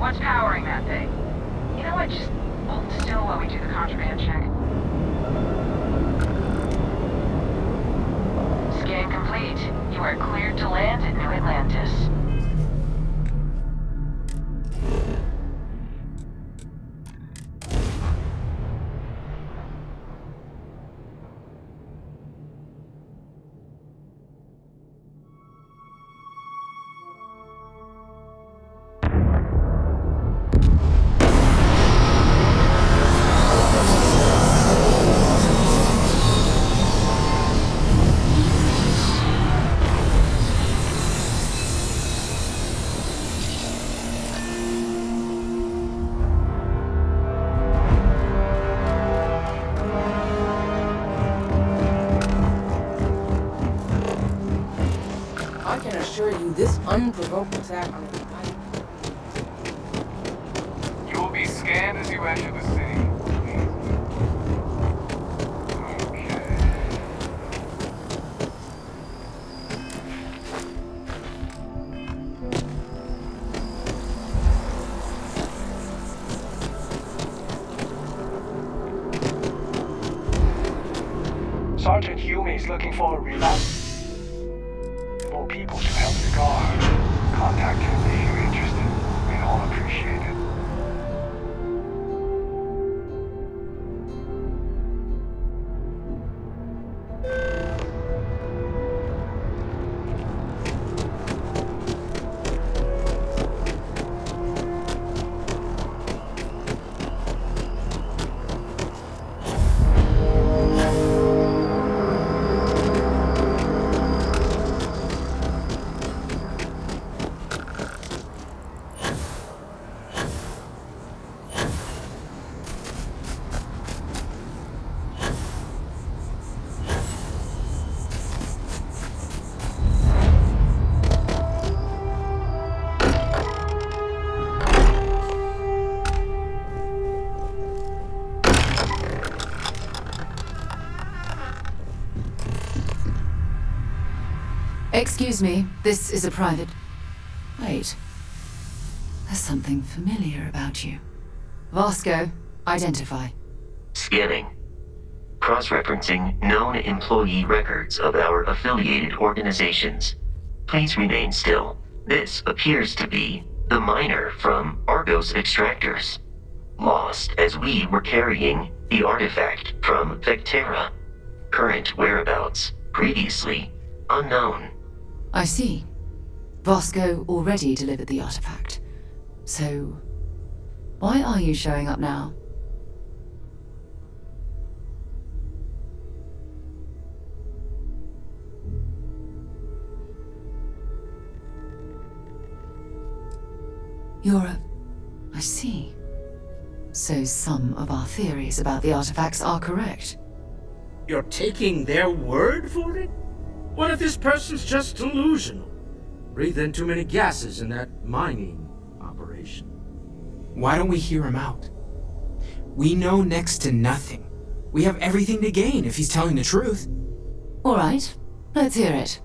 [SPEAKER 7] What's powering that thing? You know what, just hold still while we do the contraband check. Scan complete. You are cleared to land at New Atlantis.
[SPEAKER 5] I can assure you this unprovoked attack on the planet.
[SPEAKER 6] You will be scanned as you enter the city.
[SPEAKER 23] Sergeant Hume is looking for a relapse. People to help the guard. Contact him if you're interested. We'd all appreciate it.
[SPEAKER 8] Excuse me, this is a private... Wait. There's something familiar about you. Vasco, identify.
[SPEAKER 24] Scanning. Cross-referencing known employee records of our affiliated organizations. Please remain still. This appears to be the miner from Argos Extractors. Lost as we were carrying the artifact from Vectera. Current whereabouts, previously unknown.
[SPEAKER 8] I see. Vasco already delivered the artifact. So, why are you showing up now? I see. So some of our theories about the artifacts are correct.
[SPEAKER 21] You're taking their word for it? What if this person's just delusional? Breathed in too many gases in that mining operation.
[SPEAKER 22] Why don't we hear him out? We know next to nothing. We have everything to gain if he's telling the truth.
[SPEAKER 8] All right, let's hear it.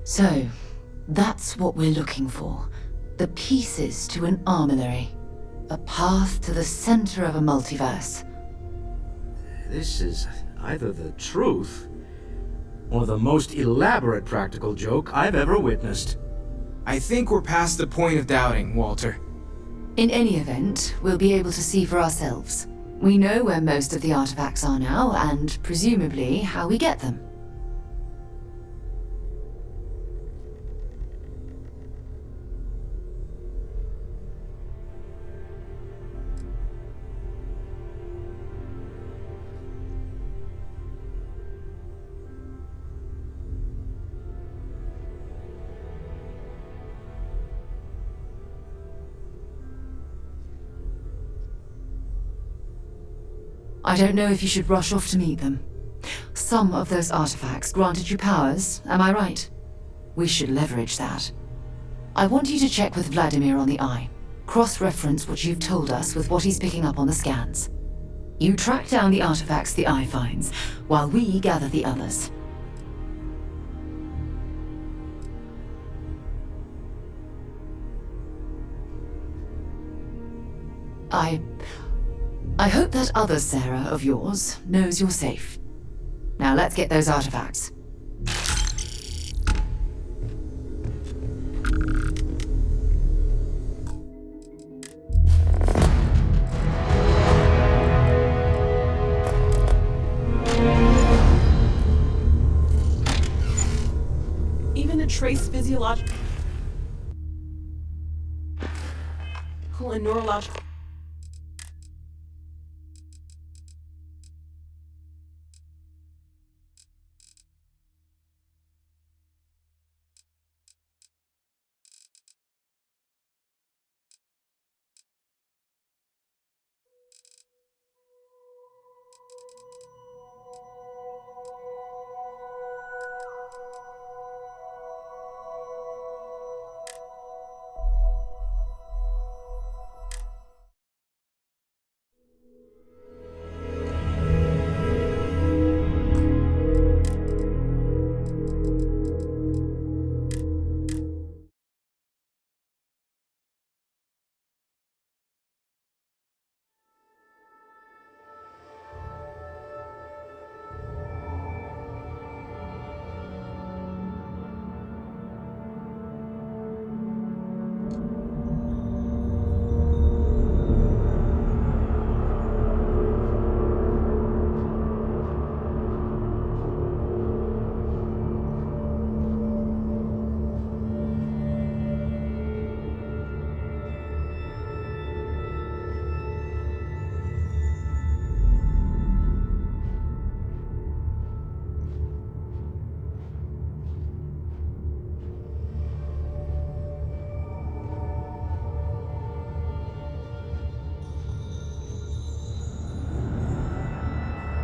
[SPEAKER 8] So, that's what we're looking for. The pieces to an armillary. A path to the center of a multiverse.
[SPEAKER 21] This is either the truth, or the most elaborate practical joke I've ever witnessed.
[SPEAKER 22] I think we're past the point of doubting, Walter.
[SPEAKER 8] In any event, we'll be able to see for ourselves. We know where most of the artifacts are now, and presumably how we get them. I don't know if you should rush off to meet them. Some of those artifacts granted you powers, am I right? We should leverage that. I want you to check with Vladimir on the Eye. Cross-reference what you've told us with what he's picking up on the scans. You track down the artifacts the Eye finds, while we gather the others. I hope that other Sarah of yours knows you're safe. Now let's get those artifacts.
[SPEAKER 12] Even a trace physiological and neurological.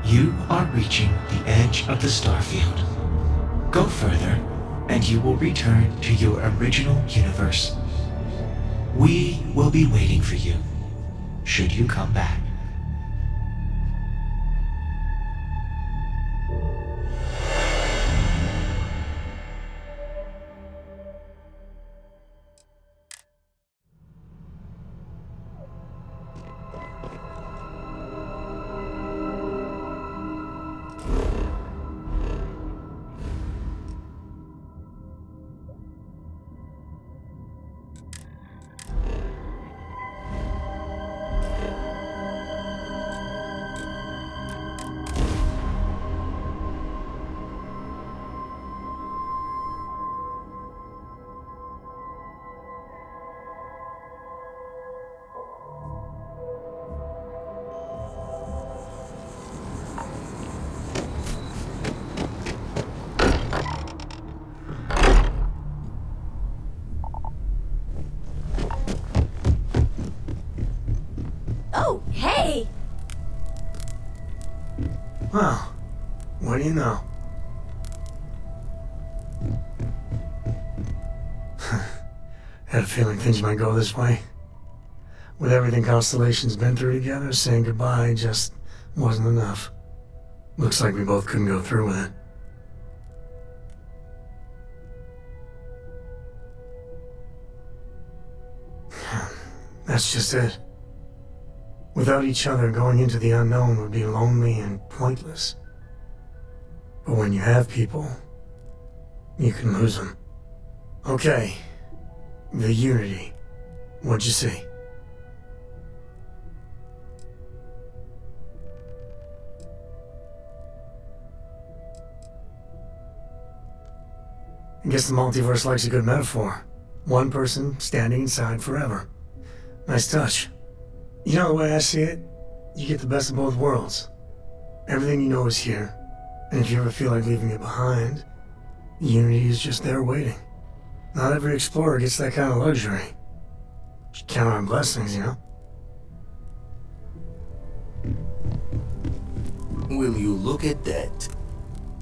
[SPEAKER 1] You are reaching the edge of the Starfield. Go further, and you will return to your original universe. We will be waiting for you, should you come back.
[SPEAKER 3] Oh, hey!
[SPEAKER 20] Well, what do you know? Had a feeling things might go this way. With everything Constellation's been through together, saying goodbye just wasn't enough. Looks like we both couldn't go through with it. That's just it. Without each other, going into the unknown would be lonely and pointless. But when you have people, you can lose them. Okay. The Unity. What'd you see? I guess the multiverse likes a good metaphor. One person standing inside forever. Nice touch. You know the way I see it? You get the best of both worlds. Everything you know is here, and if you ever feel like leaving it behind, Unity is just there waiting. Not every explorer gets that kind of luxury. Should count our blessings, you know?
[SPEAKER 19] Will you look at that?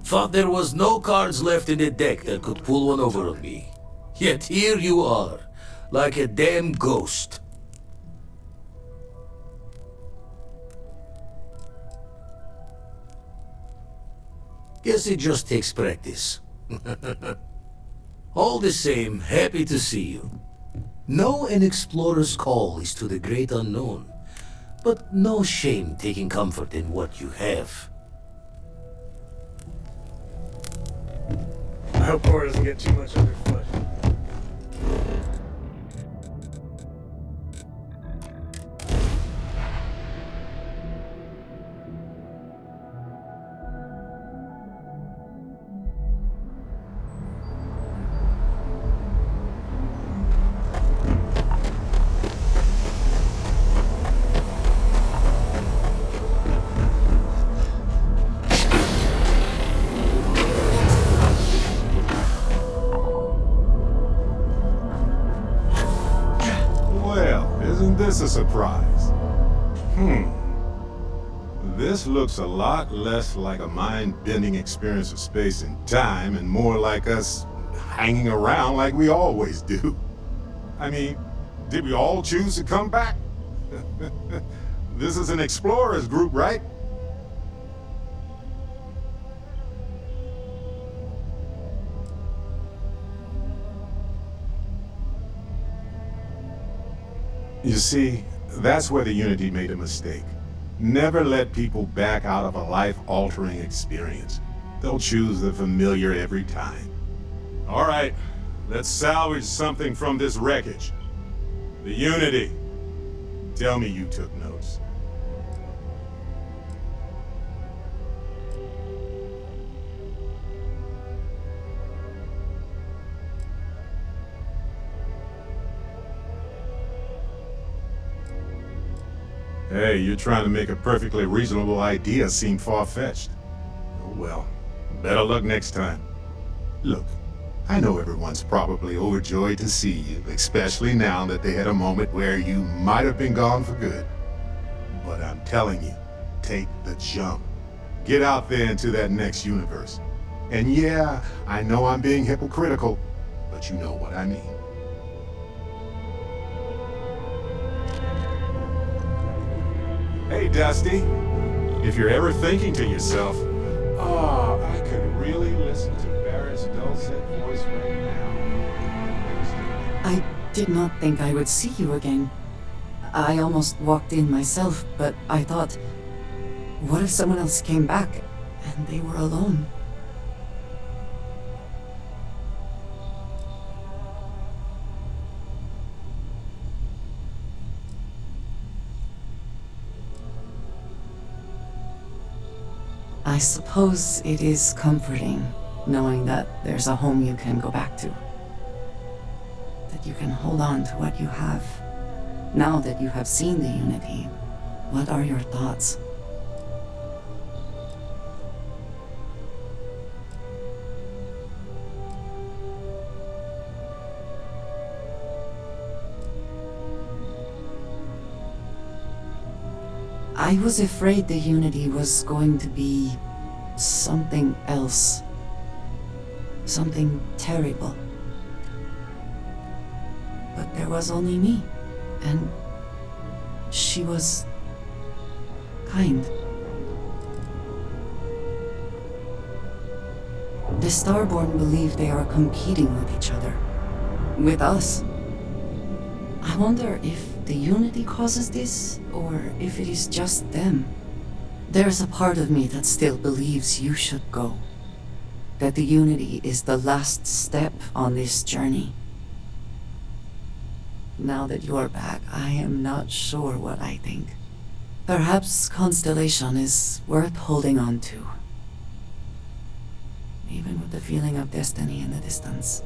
[SPEAKER 19] Thought there was no cards left in the deck that could pull one over on me. Yet here you are, like a damn ghost. Guess it just takes practice. All the same, happy to see you. Know an explorer's call is to the great unknown, but no shame taking comfort in what you have.
[SPEAKER 20] I hope Cora doesn't get too much underfoot.
[SPEAKER 2] This a surprise? This looks a lot less like a mind-bending experience of space and time and more like us hanging around like we always do. I mean, did we all choose to come back? This is an explorers group, right? You see, that's where the Unity made a mistake. Never let people back out of a life-altering experience. They'll choose the familiar every time. All right, let's salvage something from this wreckage. The Unity. Tell me you took notes. Hey, you're trying to make a perfectly reasonable idea seem far-fetched. Oh well, better luck next time. Look, I know everyone's probably overjoyed to see you, especially now that they had a moment where you might have been gone for good. But I'm telling you, take the jump. Get out there into that next universe. And yeah, I know I'm being hypocritical, but you know what I mean. Hey, Dusty. If you're ever thinking to yourself, oh, I could really listen to Barrett's dulcet voice right now.
[SPEAKER 8] I did not think I would see you again. I almost walked in myself, but I thought, what if someone else came back and they were alone? I suppose it is comforting knowing that there's a home you can go back to. That you can hold on to what you have. Now that you have seen the Unity, what are your thoughts? I was afraid the Unity was going to be something else. Something terrible. But there was only me, and she was kind. The Starborn believe they are competing with each other. With us. I wonder if the Unity causes this, or if it is just them. There's a part of me that still believes you should go. That the Unity is the last step on this journey. Now that you're back, I am not sure what I think. Perhaps Constellation is worth holding on to. Even with the feeling of destiny in the distance.